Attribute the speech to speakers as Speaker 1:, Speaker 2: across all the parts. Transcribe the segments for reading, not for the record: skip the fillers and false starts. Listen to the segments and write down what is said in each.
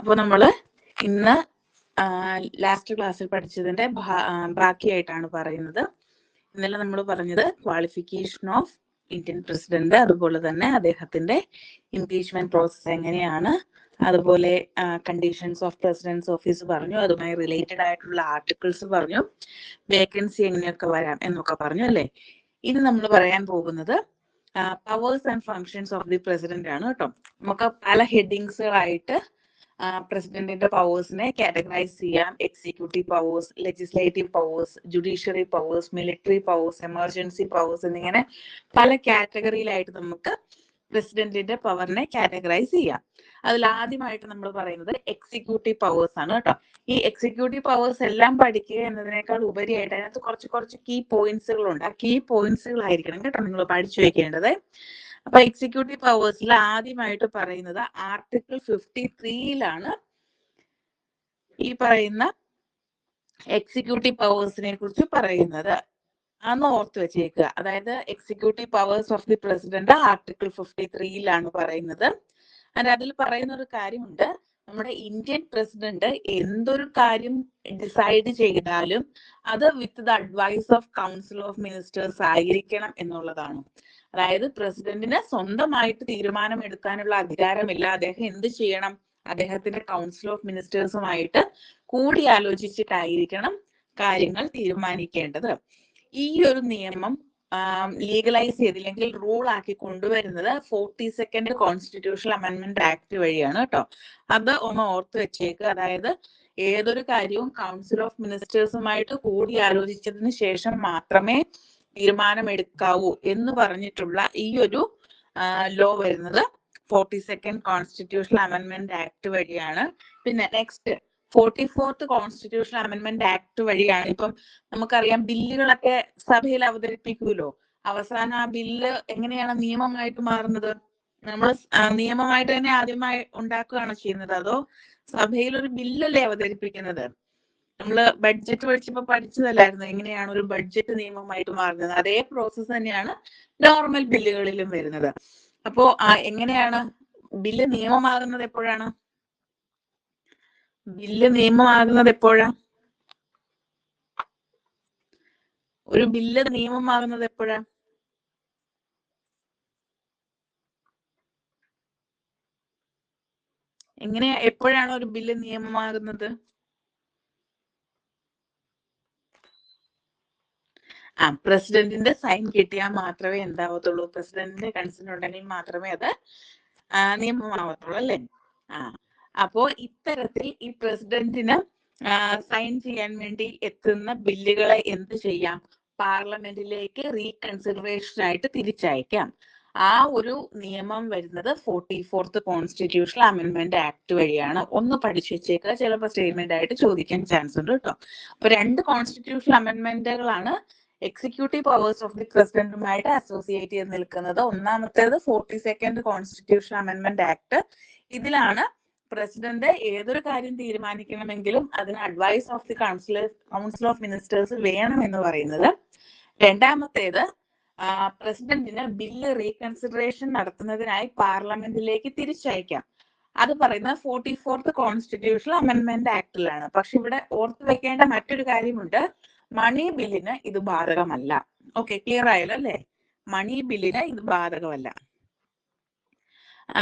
Speaker 1: അപ്പോൾ നമ്മൾ ഇന്ന് ലാസ്റ്റ് ക്ലാസ്സിൽ പഠിച്ചതിന്റെ ബാക്കിയായിട്ടാണ് പറയുന്നത്. ഇന്നലെ നമ്മൾ പറഞ്ഞത് ക്വാളിഫിക്കേഷൻ ഓഫ് ഇന്ത്യൻ പ്രസിഡന്റ്, അതുപോലെ തന്നെ അദ്ദേഹത്തിന്റെ ഇംപീച്ച്മെന്റ് പ്രോസസ് എങ്ങനെയാണ്, അതുപോലെ കണ്ടീഷൻസ് ഓഫ് പ്രസിഡന്റ്സ് ഓഫീസ് പറഞ്ഞു, അതുമായി റിലേറ്റഡ് ആയിട്ടുള്ള ആർട്ടിക്കിൾസ് പറഞ്ഞു, വേക്കൻസി എങ്ങനെയൊക്കെ വരാം എന്നൊക്കെ പറഞ്ഞു അല്ലേ. ഇനി നമ്മൾ പറയാൻ പോകുന്നത് powers and functions of the president ആണ് കേട്ടോ. നമുക്ക് പല ഹെഡിങ്സുകളായിട്ട് പ്രസിഡന്റിന്റെ പവേഴ്സിനെ കാറ്റഗറൈസ് ചെയ്യാം. Executive powers, legislative powers, judiciary powers, military powers, emergency powers എന്നിങ്ങനെ പല കാറ്റഗറിയിലായിട്ട് നമുക്ക് പ്രസിഡന്റിന്റെ പവറിനെ കാറ്റഗറൈസ് ചെയ്യാം. അതിൽ ആദ്യമായിട്ട് നമ്മൾ പറയുന്നത് എക്സിക്യൂട്ടീവ് പവേഴ്സ് ആണ് കേട്ടോ. ഈ എക്സിക്യൂട്ടീവ് പവേഴ്സ് എല്ലാം പഠിക്കുക എന്നതിനേക്കാൾ ഉപരിയായിട്ട് അതിനകത്ത് കുറച്ച് കീ പോയിന്റ്സുകളുണ്ട്. ആ കീ പോയിന്റ്സുകളായിരിക്കണം കേട്ടോ നിങ്ങൾ പഠിച്ചു വെക്കേണ്ടത്. അപ്പൊ എക്സിക്യൂട്ടീവ് പവേഴ്സിൽ ആദ്യമായിട്ട് പറയുന്നത് ആർട്ടിക്കിൾ 53-ലാണ് ഈ പറയുന്ന എക്സിക്യൂട്ടീവ് പവേഴ്സിനെ കുറിച്ച് പറയുന്നത്. അന്ന് ഓർത്ത് വെച്ചേക്കുക. അതായത് executive powers of the president article 53-ലാണ് പറയുന്നത്. അതിൽ പറയുന്ന ഒരു കാര്യമുണ്ട്, നമ്മുടെ ഇന്ത്യൻ പ്രസിഡന്റ് എന്തൊരു കാര്യം ഡിസൈഡ് ചെയ്താലും അത് with the advice of council of ministers ആയിരിക്കണം എന്നുള്ളതാണ്. അതായത് പ്രസിഡന്റിന് സ്വന്തമായിട്ട് തീരുമാനം എടുക്കാനുള്ള അധികാരമില്ല. അദ്ദേഹം എന്ത് ചെയ്യണം? അദ്ദേഹത്തിന്റെ കൗൺസിൽ ഓഫ് മിനിസ്റ്റേഴ്സുമായിട്ട് കൂടിയാലോചിച്ചിട്ടായിരിക്കണം കാര്യങ്ങൾ തീരുമാനിക്കേണ്ടത്. ഈ ഒരു നിയമം ലീഗലൈസ് ചെയ്തില്ലെങ്കിൽ റൂൾ ആക്കി കൊണ്ടുവരുന്നത് 42nd കോൺസ്റ്റിറ്റ്യൂഷണൽ അമെൻമെന്റ് ആക്ട് വഴിയാണ് കേട്ടോ. അത് ഒന്ന് ഓർത്ത് വെച്ചേക്ക്. അതായത് ഏതൊരു കാര്യവും കൗൺസിൽ ഓഫ് മിനിസ്റ്റേഴ്സുമായിട്ട് കൂടിയാലോചിച്ചതിന് ശേഷം മാത്രമേ തീരുമാനമെടുക്കാവൂ എന്ന് പറഞ്ഞിട്ടുള്ള ഈ ഒരു ലോ വരുന്നത് 42nd കോൺസ്റ്റിറ്റ്യൂഷണൽ അമെൻമെന്റ് ആക്ട് വഴിയാണ്. പിന്നെ നെക്സ്റ്റ് 44th കോൺസ്റ്റിറ്റ്യൂഷണൽ അമെൻമെന്റ് ആക്ട് വഴിയാണ്. ഇപ്പം നമുക്കറിയാം ബില്ലുകളൊക്കെ സഭയിൽ അവതരിപ്പിക്കുമല്ലോ. അവസാനം ആ ബില്ല് എങ്ങനെയാണ് നിയമമായിട്ട് മാറുന്നത്? നമ്മൾ നിയമമായിട്ട് തന്നെ ആദ്യമായി ഉണ്ടാക്കുകയാണ് ചെയ്യുന്നത്, അതോ സഭയിൽ ഒരു ബില്ലല്ലേ അവതരിപ്പിക്കുന്നത്? നമ്മള് ബഡ്ജറ്റ് പഠിച്ചപ്പോ പഠിച്ചതല്ലായിരുന്നു എങ്ങനെയാണ് ഒരു ബഡ്ജറ്റ് നിയമമായിട്ട് മാറുന്നത്? അതേ പ്രോസസ്സ് തന്നെയാണ് നോർമൽ ബില്ലുകളിലും വരുന്നത്. അപ്പോ എങ്ങനെയാണ് ബില്ല് നിയമമാകുന്നത്? എപ്പോഴാണ് ബില്ല് നിയമമാകുന്നത്? എപ്പോഴാ ഒരു ബില്ല് നിയമമാകുന്നത്? എപ്പോഴാ? എപ്പോഴാണ് ഒരു ബില്ല് നിയമമാകുന്നത്? പ്രസിഡന്റിന്റെ സൈൻ കിട്ടിയാൽ മാത്രമേ എന്താവത്തുള്ളൂ? പ്രസിഡന്റിന്റെ കൺസെന്റ് ഉണ്ടെങ്കിൽ മാത്രമേ അത് നിയമമാവത്തുള്ളൂ അല്ലേ? അപ്പോ ഇത്തരത്തിൽ ഈ പ്രസിഡന്റിന് സൈൻ ചെയ്യാൻ വേണ്ടി എത്തുന്ന ബില്ലുകളെ എന്ത് ചെയ്യാം? പാർലമെന്റിലേക്ക് റീകൺസിഡറേഷൻ ആയിട്ട് തിരിച്ചയക്കാം. ആ ഒരു നിയമം വരുന്നത് 44th കോൺസ്റ്റിറ്റ്യൂഷണൽ അമെൻമെന്റ് ആക്ട് വഴിയാണ്. ഒന്ന് പഠിച്ചു വെച്ചേക്കുക, ചിലപ്പോൾ സ്റ്റേറ്റ്മെന്റ് ആയിട്ട് ചോദിക്കാൻ ചാൻസ് ഉണ്ട് കേട്ടോ. അപ്പൊ 2 കോൺസ്റ്റിറ്റ്യൂഷണൽ അമെൻമെന്റുകളാണ് എക്സിക്യൂട്ടീവ് പവേഴ്സ് ഓഫ് ദി പ്രസിഡന്റുമായിട്ട് അസോസിയേറ്റ് ചെയ്ത് നിൽക്കുന്നത്. ഒന്നാമത്തേത് 42nd കോൺസ്റ്റിറ്റ്യൂഷണൽ അമെൻമെന്റ് ആക്ട്. ഇതിലാണ് പ്രസിഡന്റ് ഏതൊരു കാര്യം തീരുമാനിക്കണമെങ്കിലും അതിന് advice of the council of ministers വേണം എന്ന് പറയുന്നത്. രണ്ടാമത്തേത് പ്രസിഡന്റിന് ബില്ല് റീകൺസിഡറേഷൻ നടത്തുന്നതിനായി പാർലമെന്റിലേക്ക് തിരിച്ചയക്കാം. അത് പറയുന്നത് 44th കോൺസ്റ്റിറ്റ്യൂഷണൽ അമെൻമെന്റ് ആക്ടിലാണ്. പക്ഷെ ഇവിടെ ഓർത്തു വെക്കേണ്ട മറ്റൊരു കാര്യമുണ്ട്, മണി ബില്ലിന് ഇത് ബാധകമല്ല. ഓക്കെ, ക്ലിയർ ആയല്ലോ അല്ലേ? മണി ബില്ലിന് ഇത് ബാധകമല്ല.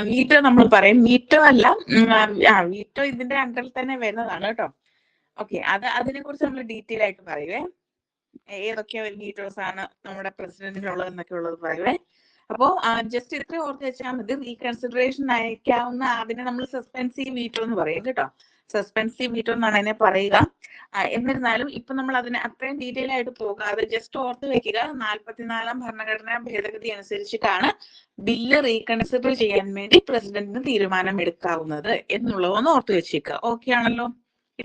Speaker 1: വീറ്റോ നമ്മൾ പറയും, വീറ്റോ അല്ല, വീറ്റോ ഇതിന്റെ അണ്ടറിൽ തന്നെ വരുന്നതാണ് കേട്ടോ. ഓക്കെ, അതിനെ കുറിച്ച് നമ്മൾ ഡീറ്റെയിൽ ആയിട്ട് പറയുവേ. ഏതൊക്കെ വീറ്റോസ് ആണ് നമ്മുടെ പ്രസിഡന്റിനുള്ളത് എന്നൊക്കെ ഉള്ളത് പറയുവേ. അപ്പോ ജസ്റ്റ് ഇത്രയും ഓർത്ത് വെച്ചാൽ മതി. റീകൺസിഡറേഷൻ അയക്കാവുന്ന അതിനെ നമ്മൾ സസ്പെൻസീവ് വീറ്റോ എന്ന് പറയും കേട്ടോ. സസ്പെൻസീവ് വീറ്റോ എന്നാണ് അതിനെ പറയുക. എന്നിരുന്നാലും ഇപ്പൊ നമ്മൾ അതിന് അത്രയും ഡീറ്റെയിൽ ആയിട്ട് പോകാതെ ജസ്റ്റ് ഓർത്ത് വെക്കുക, 44ാം ഭരണഘടനാ ഭേദഗതി അനുസരിച്ചിട്ടാണ് ബില്ല് റീകൺസിഡർ ചെയ്യാൻ വേണ്ടി പ്രസിഡന്റിന് തീരുമാനം എടുക്കാവുന്നത് എന്നുള്ളതൊന്ന് ഓർത്ത് വെച്ചേക്കുക. ഓക്കെ ആണല്ലോ?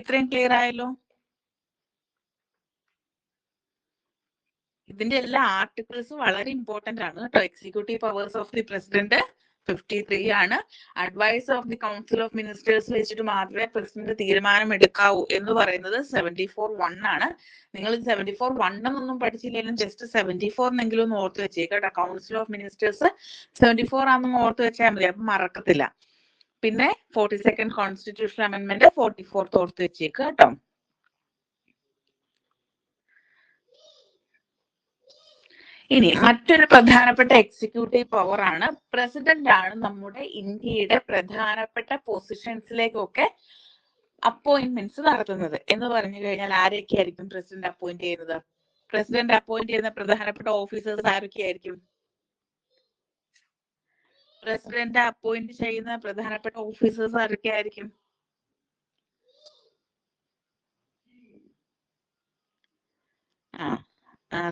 Speaker 1: ഇത്രയും ക്ലിയർ ആയല്ലോ? ഇതിന്റെ എല്ലാ ആർട്ടിക്കിൾസും വളരെ ഇമ്പോർട്ടന്റ് ആണ് കേട്ടോ. Executive powers of the president 53 ആണ്. Advice of the council of ministers വെച്ചിട്ട് മാത്രമേ പ്രസിഡന്റ് തീരുമാനം എടുക്കാവൂ എന്ന് പറയുന്നത് 74(1) ആണ്. നിങ്ങൾ 74(1) എന്നൊന്നും പഠിച്ചില്ലെങ്കിലും ജസ്റ്റ് 74 എന്നെങ്കിലും ഒന്ന് ഓർത്ത് വെച്ചേക്കാം കേട്ടോ. കൗൺസിൽ ഓഫ് മിനിസ്റ്റേഴ്സ് 74 ആണെന്ന് ഓർത്ത് വെച്ചാൽ മതി, അപ്പൊ മറക്കത്തില്ല. പിന്നെ 42nd കോൺസ്റ്റിറ്റ്യൂഷൻ അമെന്റ്മെന്റ് 44th ഓർത്ത് വെച്ചേക്ക് കേട്ടോ. ഇനി മറ്റൊരു പ്രധാനപ്പെട്ട എക്സിക്യൂട്ടീവ് പവർ ആണ് പ്രസിഡന്റ് ആണ് നമ്മുടെ ഇന്ത്യയുടെ പ്രധാനപ്പെട്ട പൊസിഷൻസിലേക്കൊക്കെ അപ്പോയിന്റ്മെന്റ്സ് നടത്തുന്നത്. എന്ന് പറഞ്ഞു കഴിഞ്ഞാൽ ആരൊക്കെ ആയിരിക്കും പ്രസിഡന്റ് അപ്പോയിന്റ് ചെയ്യുന്നത്? പ്രസിഡന്റ് അപ്പോയിന്റ് ചെയ്യുന്ന പ്രധാനപ്പെട്ട ഓഫീസേഴ്സ് ആരൊക്കെയായിരിക്കും? പ്രസിഡന്റ് അപ്പോയിന്റ് ചെയ്യുന്ന പ്രധാനപ്പെട്ട ഓഫീസേഴ്സ് ആരൊക്കെയായിരിക്കും?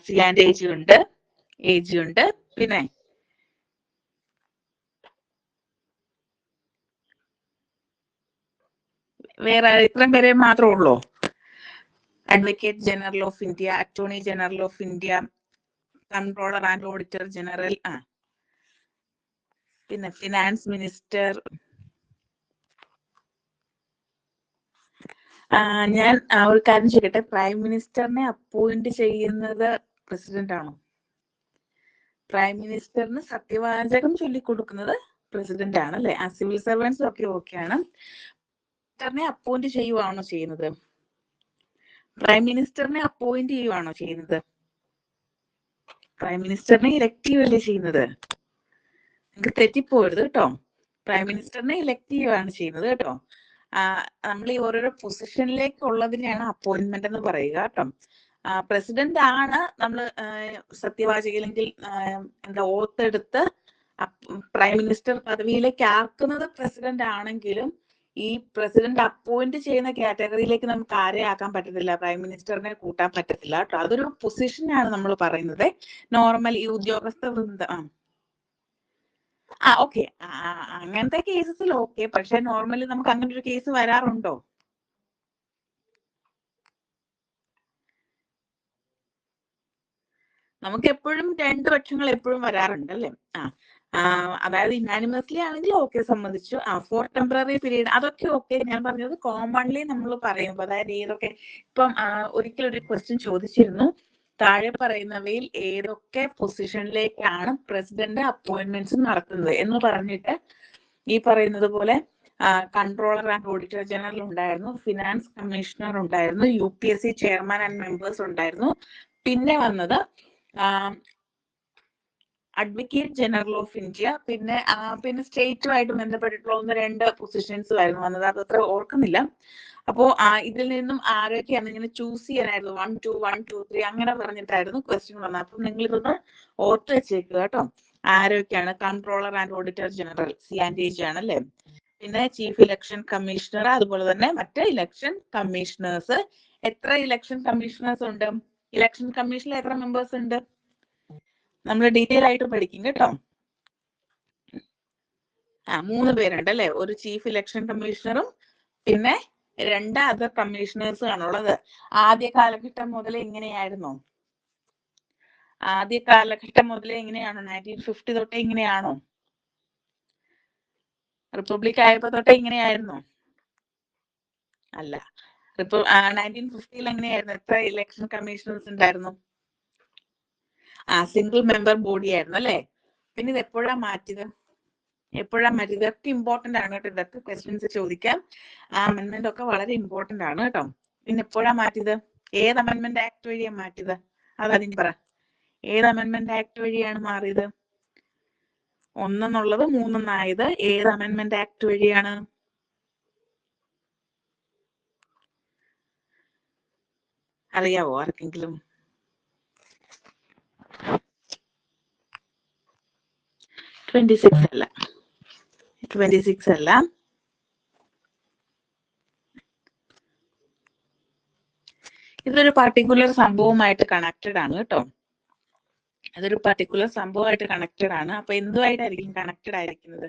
Speaker 1: സിയാൻഡ് ഏജി ഉണ്ട്, ഏജി ഉണ്ട്, പിന്നെ വേറെ ഇത്രയും പേരെ മാത്രമേ ഉള്ളൂ? Advocate general of India, attorney general of India, controller and auditor general, പിന്നെ ഫിനാൻസ് മിനിസ്റ്റർ. ഞാൻ ഒരു കാര്യം ചെയ്യട്ടെ, പ്രൈം മിനിസ്റ്ററിനെ അപ്പോയിന്റ് ചെയ്യുന്നത് പ്രസിഡന്റ് ആണോ? പ്രൈം മിനിസ്റ്ററിന് സത്യവാചകം ചൊല്ലിക്കൊടുക്കുന്നത് പ്രസിഡന്റ് ആണ് അല്ലെ? ആ സിവിൽ സർവൻസ് ഒക്കെ ഓക്കെയാണ്. മിനിസ്റ്ററിനെ അപ്പോയിന്റ് ചെയ്യുവാണോ ചെയ്യുന്നത്? പ്രൈം മിനിസ്റ്ററിനെ അപ്പോയിന്റ് ചെയ്യുവാണോ ചെയ്യുന്നത്? പ്രൈം മിനിസ്റ്ററിനെ ഇലക്റ്റീവ് അല്ലേ ചെയ്യുന്നത്? നിങ്ങൾക്ക് തെറ്റിപ്പോരുത് കേട്ടോ. പ്രൈം മിനിസ്റ്ററിനെ ഇലക്റ്റീവ് ആണ് ചെയ്യുന്നത് കേട്ടോ. നമ്മൾ ഈ ഓരോരോ പൊസിഷനിലേക്ക് ഉള്ളതിനെയാണ് അപ്പോയിന്റ്മെന്റ് എന്ന് പറയുക കേട്ടോ. പ്രസിഡന്റ് ആണ് നമ്മൾ സത്യവാചക അല്ലെങ്കിൽ എന്താ ഓർത്തെടുത്ത് പ്രൈം മിനിസ്റ്റർ പദവിയിലേക്ക് ആക്കുന്നത് പ്രസിഡന്റ് ആണെങ്കിലും ഈ പ്രസിഡന്റ് അപ്പോയിന്റ് ചെയ്യുന്ന കാറ്റഗറിയിലേക്ക് നമുക്ക് ആരെ ആക്കാൻ പറ്റത്തില്ല, പ്രൈം മിനിസ്റ്ററിനെ കൂട്ടാൻ പറ്റത്തില്ല കേട്ടോ. അതൊരു പൊസിഷനാണ് നമ്മൾ പറയുന്നത്. നോർമൽ ഈ ഉദ്യോഗസ്ഥ വൃന്ദം ഓക്കെ, അങ്ങനത്തെ കേസസിൽ ഓക്കെ. പക്ഷെ നോർമലി നമുക്ക് അങ്ങനെ ഒരു കേസ് വരാറുണ്ടോ? നമുക്ക് എപ്പോഴും രണ്ട് പക്ഷങ്ങൾ എപ്പോഴും വരാറുണ്ട് അല്ലേ? അതായത് ഇനാനിമസ്ലി ആണെങ്കിൽ ഓക്കെ, സമ്മതിച്ചു. ഫോർ ടെമ്പററി പീരീഡ് അതൊക്കെ ഓക്കെ. ഞാൻ പറഞ്ഞത് കോമൺലി നമ്മൾ പറയുമ്പോൾ, അതായത് ഏതൊക്കെ ഇപ്പം ഒരിക്കലും ഒരു ക്വസ്റ്റ്യൻ ചോദിച്ചിരുന്നു, താഴെ പറയുന്നവയിൽ ഏതൊക്കെ പൊസിഷനിലേക്കാണ് പ്രസിഡന്റ് അപ്പോയിന്റ്മെന്റ്സ് നടത്തുന്നത് എന്ന് പറഞ്ഞിട്ട് ഈ പറയുന്നത് പോലെ കൺട്രോളർ ആൻഡ് ഓഡിറ്റർ ജനറൽ ഉണ്ടായിരുന്നു, ഫിനാൻസ് കമ്മീഷണർ ഉണ്ടായിരുന്നു, UPSC ചെയർമാൻ ആൻഡ് മെമ്പേഴ്സ് ഉണ്ടായിരുന്നു, പിന്നെ വന്നത് അഡ്വക്കേറ്റ് ജനറൽ ഓഫ് ഇന്ത്യ, പിന്നെ സ്റ്റേറ്റുമായിട്ട് ബന്ധപ്പെട്ടിട്ടുള്ള 1-2 പൊസിഷൻസ് ആയിരുന്നു വന്നത്. അതത്ര ഓർക്കുന്നില്ല. അപ്പോ ഇതിൽ നിന്നും ആരൊക്കെയാണ് ഇങ്ങനെ ചൂസ് ചെയ്യാനായിരുന്നു. 1, 2, 1, 2, 3 അങ്ങനെ പറഞ്ഞിട്ടായിരുന്നു ക്വസ്റ്റ്യൻ വന്നത്. അപ്പൊ നിങ്ങൾ ഇതൊന്ന് ഓർത്ത് വെച്ചേക്കുക കേട്ടോ. ആരൊക്കെയാണ്? Controller and auditor general CAG ആണ് അല്ലെ? പിന്നെ ചീഫ് ഇലക്ഷൻ കമ്മീഷണർ, അതുപോലെ തന്നെ മറ്റ് ഇലക്ഷൻ കമ്മീഷണേഴ്സ്. എത്ര ഇലക്ഷൻ കമ്മീഷണേഴ്സ് ഉണ്ട്? ഇലക്ഷൻ കമ്മീഷനിൽ എത്ര മെമ്പേഴ്സ് ഉണ്ട്? നമ്മൾ ഡീറ്റെയിൽ ആയിട്ട് പഠിക്കും കേട്ടോ. 3 പേരുണ്ട് അല്ലെ? ഒരു ചീഫ് ഇലക്ഷൻ കമ്മീഷണറും പിന്നെ 2 അതർ കമ്മീഷണേഴ്സും ആണുള്ളത്. ആദ്യ കാലഘട്ടം മുതലേ ഇങ്ങനെയായിരുന്നോ? ആദ്യ കാലഘട്ടം മുതലേ ഇങ്ങനെയാണോ? 1950 തൊട്ടേ ഇങ്ങനെയാണോ? റിപ്പബ്ലിക് ആയപ്പോ തൊട്ടേ ഇങ്ങനെയായിരുന്നോ? അല്ല. 1950 എങ്ങനെയായിരുന്നു? എത്ര ഇലക്ഷൻ കമ്മീഷണേഴ്സ് ഉണ്ടായിരുന്നു? സിംഗിൾ മെമ്പർ ബോഡി ആയിരുന്നു അല്ലെ? പിന്നെ ഇത് എപ്പോഴാ മാറ്റിയത്? ഇതൊക്കെ ഇമ്പോർട്ടന്റ് ആണ് കേട്ടോ. ഇതൊക്കെ ക്വസ്റ്റ്യൻസ് ചോദിക്കാം. അമെന്റ്മെന്റ് ഒക്കെ വളരെ ഇമ്പോർട്ടന്റ് ആണ് കേട്ടോ. പിന്നെ എപ്പോഴാ മാറ്റിയത്? ഏത് അമെന്റ്മെന്റ് ആക്ട് വഴിയാണ് മാറ്റിയത്? അതാദ്യം പറ. ഏത് അമെന്റ്മെന്റ് ആക്ട് വഴിയാണ് മാറിയത്? 1 എന്നുള്ളത് 3 എന്നായത് ഏത് അമെന്റ്മെന്റ് ആക്ട് വഴിയാണ്? അറിയാവോ ആർക്കെങ്കിലും? 26 അല്ല. 26 അല്ല. ഇതൊരു പർട്ടിക്കുലർ സംഭവമായിട്ട് കണക്റ്റഡ് ആണ് കേട്ടോ. അതൊരു പർട്ടിക്കുലർ സംഭവമായിട്ട് കണക്റ്റഡ് ആണ്. അപ്പൊ എന്തുമായിട്ടായിരിക്കും കണക്റ്റഡ് ആയിരിക്കുന്നത്?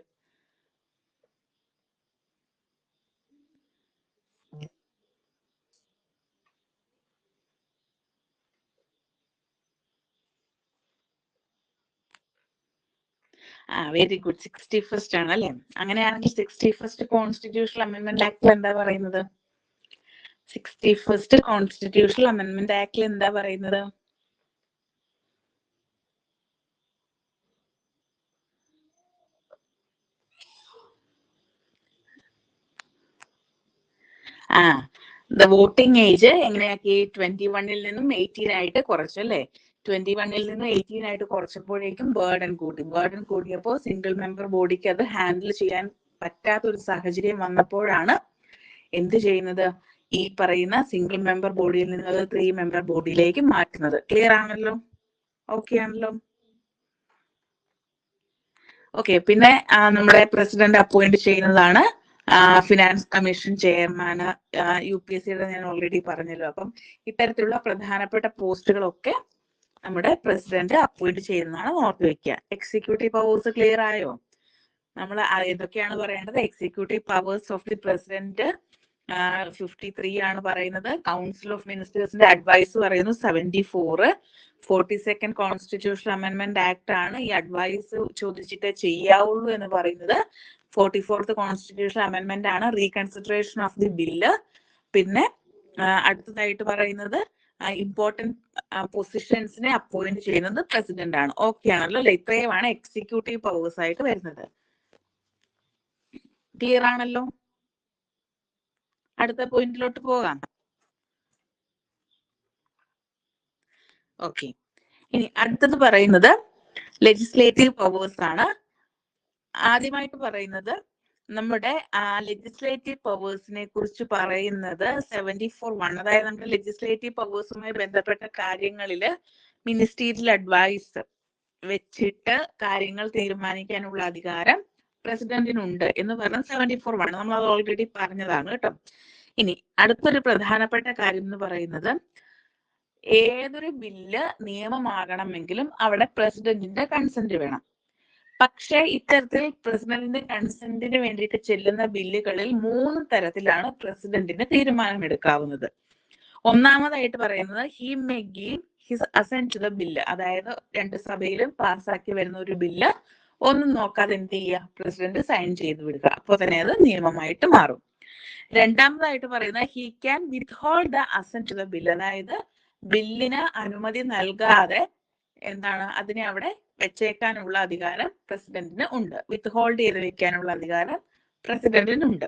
Speaker 1: Very good. 61st ആണ് അല്ലെ? അങ്ങനെയാണെങ്കിൽ 61st കോൺസ്റ്റിറ്റ്യൂഷണൽ അമെന്റ്മെന്റ് ആക്ടിൽ എന്താ പറയുന്നത്? 61st കോൺസ്റ്റിറ്റ്യൂഷണൽ അമെന്റ്മെന്റ് ആക്ടിൽ എന്താ പറയുന്നത്? ദ വോട്ടിംഗ് ഏജ് എങ്ങനെയാക്കി 21 നിന്നും 18 ആയിട്ട് കുറച്ചു അല്ലേ. 21 നിന്നും 18 ആയിട്ട് കുറച്ചപ്പോഴേക്കും ബേർഡൻ കൂടിയപ്പോൾ സിംഗിൾ മെമ്പർ ബോഡിക്ക് അത് ഹാൻഡിൽ ചെയ്യാൻ പറ്റാത്ത ഒരു സാഹചര്യം വന്നപ്പോഴാണ് എന്ത് ചെയ്യുന്നത്, ഈ പറയുന്ന സിംഗിൾ മെമ്പർ ബോഡിയിൽ നിന്ന് അത് 3 മെമ്പർ ബോഡിയിലേക്ക് മാറ്റുന്നത്. ക്ലിയർ ആണല്ലോ? ഓക്കെ ആണല്ലോ? ഓക്കെ. പിന്നെ നമ്മുടെ പ്രസിഡന്റ് അപ്പോയിന്റ് ചെയ്യുന്നതാണ് ഫിനാൻസ് കമ്മീഷൻ ചെയർമാന്. UPSCയുടെ ഞാൻ ഓൾറെഡി പറഞ്ഞല്ലോ. അപ്പം ഇത്തരത്തിലുള്ള പ്രധാനപ്പെട്ട പോസ്റ്റുകളൊക്കെ നമ്മുടെ പ്രസിഡന്റ് അപ്പോയിന്റ് ചെയ്യുന്നതാണ്, ഓർത്ത് വെക്കുക. എക്സിക്യൂട്ടീവ് പവേഴ്സ് ക്ലിയർ ആയോ? നമ്മൾ ഏതൊക്കെയാണ് പറയേണ്ടത്? Executive powers of the president 53 ആണ് പറയുന്നത്. കൗൺസിൽ ഓഫ് മിനിസ്റ്റേഴ്സിന്റെ അഡ്വൈസ് പറയുന്നു 74. 42nd കോൺസ്റ്റിറ്റ്യൂഷൻ അമെന്റ്മെന്റ് ആക്ട് ആണ് ഈ അഡ്വൈസ് ചോദിച്ചിട്ട് ചെയ്യാവുള്ളൂ എന്ന് പറയുന്നത്. 44th കോൺസ്റ്റിറ്റ്യൂഷൻ അമെന്റ്മെന്റ് ആണ് റീകൺസിഡറേഷൻ ഓഫ് ദി ബില്ല്. പിന്നെ അടുത്തതായിട്ട് പറയുന്നത് ഇമ്പോർട്ടന്റ് പൊസിഷൻസിനെ അപ്പോയിന്റ് ചെയ്യുന്നത് പ്രസിഡന്റ് ആണ്. ഓക്കെ ആണല്ലോ അല്ലെ? ഇത്രയുമാണ് എക്സിക്യൂട്ടീവ് പവേഴ്സ് ആയിട്ട് വരുന്നത്. ക്ലിയർ ആണല്ലോ? അടുത്ത പോയിന്റിലോട്ട് പോകാം. ഓക്കെ. ഇനി അടുത്തത് പറയുന്നത് ലെജിസ്ലേറ്റീവ് പവേഴ്സ് ആണ്. ആദ്യമായിട്ട് പറയുന്നത് നമ്മുടെ ലെജിസ്ലേറ്റീവ് പവേഴ്സിനെ കുറിച്ച് പറയുന്നത് 74(1). അതായത് നമ്മുടെ ലെജിസ്ലേറ്റീവ് പവേഴ്സുമായി ബന്ധപ്പെട്ട കാര്യങ്ങളിൽ മിനിസ്റ്റീരിയൽ അഡ്വൈസ് വെച്ചിട്ട് കാര്യങ്ങൾ തീരുമാനിക്കാനുള്ള അധികാരം പ്രസിഡന്റിനുണ്ട് എന്ന് പറഞ്ഞ 74(1). നമ്മൾ അത് ഓൾറെഡി പറഞ്ഞതാണ് കേട്ടോ. ഇനി അടുത്തൊരു പ്രധാനപ്പെട്ട കാര്യം എന്ന് പറയുന്നത് ഏതൊരു ബില്ല് നിയമമാകണമെങ്കിലും അവിടെ പ്രസിഡന്റിന്റെ കൺസെന്റ് വേണം. പക്ഷെ ഇത്തരത്തിൽ പ്രസിഡന്റിന്റെ കൺസെന്റിന് വേണ്ടിയിട്ട് ചെല്ലുന്ന ബില്ലുകളിൽ 3 തരത്തിലാണ് പ്രസിഡന്റിന് തീരുമാനമെടുക്കാവുന്നത്. ഒന്നാമതായിട്ട് പറയുന്നത് he may give his assent to the bill. അതായത് 2 സഭയിലും പാസ്സാക്കി വരുന്ന ഒരു ബില്ല് ഒന്നും നോക്കാതെ എന്ത് ചെയ്യുക, പ്രസിഡന്റ് സൈൻ ചെയ്ത് വിടുക. അപ്പോൾ തന്നെ അത് നിയമമായിട്ട് മാറും. രണ്ടാമതായിട്ട് പറയുന്നത് he can withhold the assent to the bill. അതായത് ബില്ലിന് അനുമതി നൽകാതെ എന്താണ് അതിനെ അവിടെ വെച്ചേക്കാനുള്ള അധികാരം പ്രസിഡന്റിന് ഉണ്ട്. വിത്ത്ഹോൾഡ് ചെയ്ത് വെക്കാനുള്ള അധികാരം പ്രസിഡന്റിനുണ്ട്.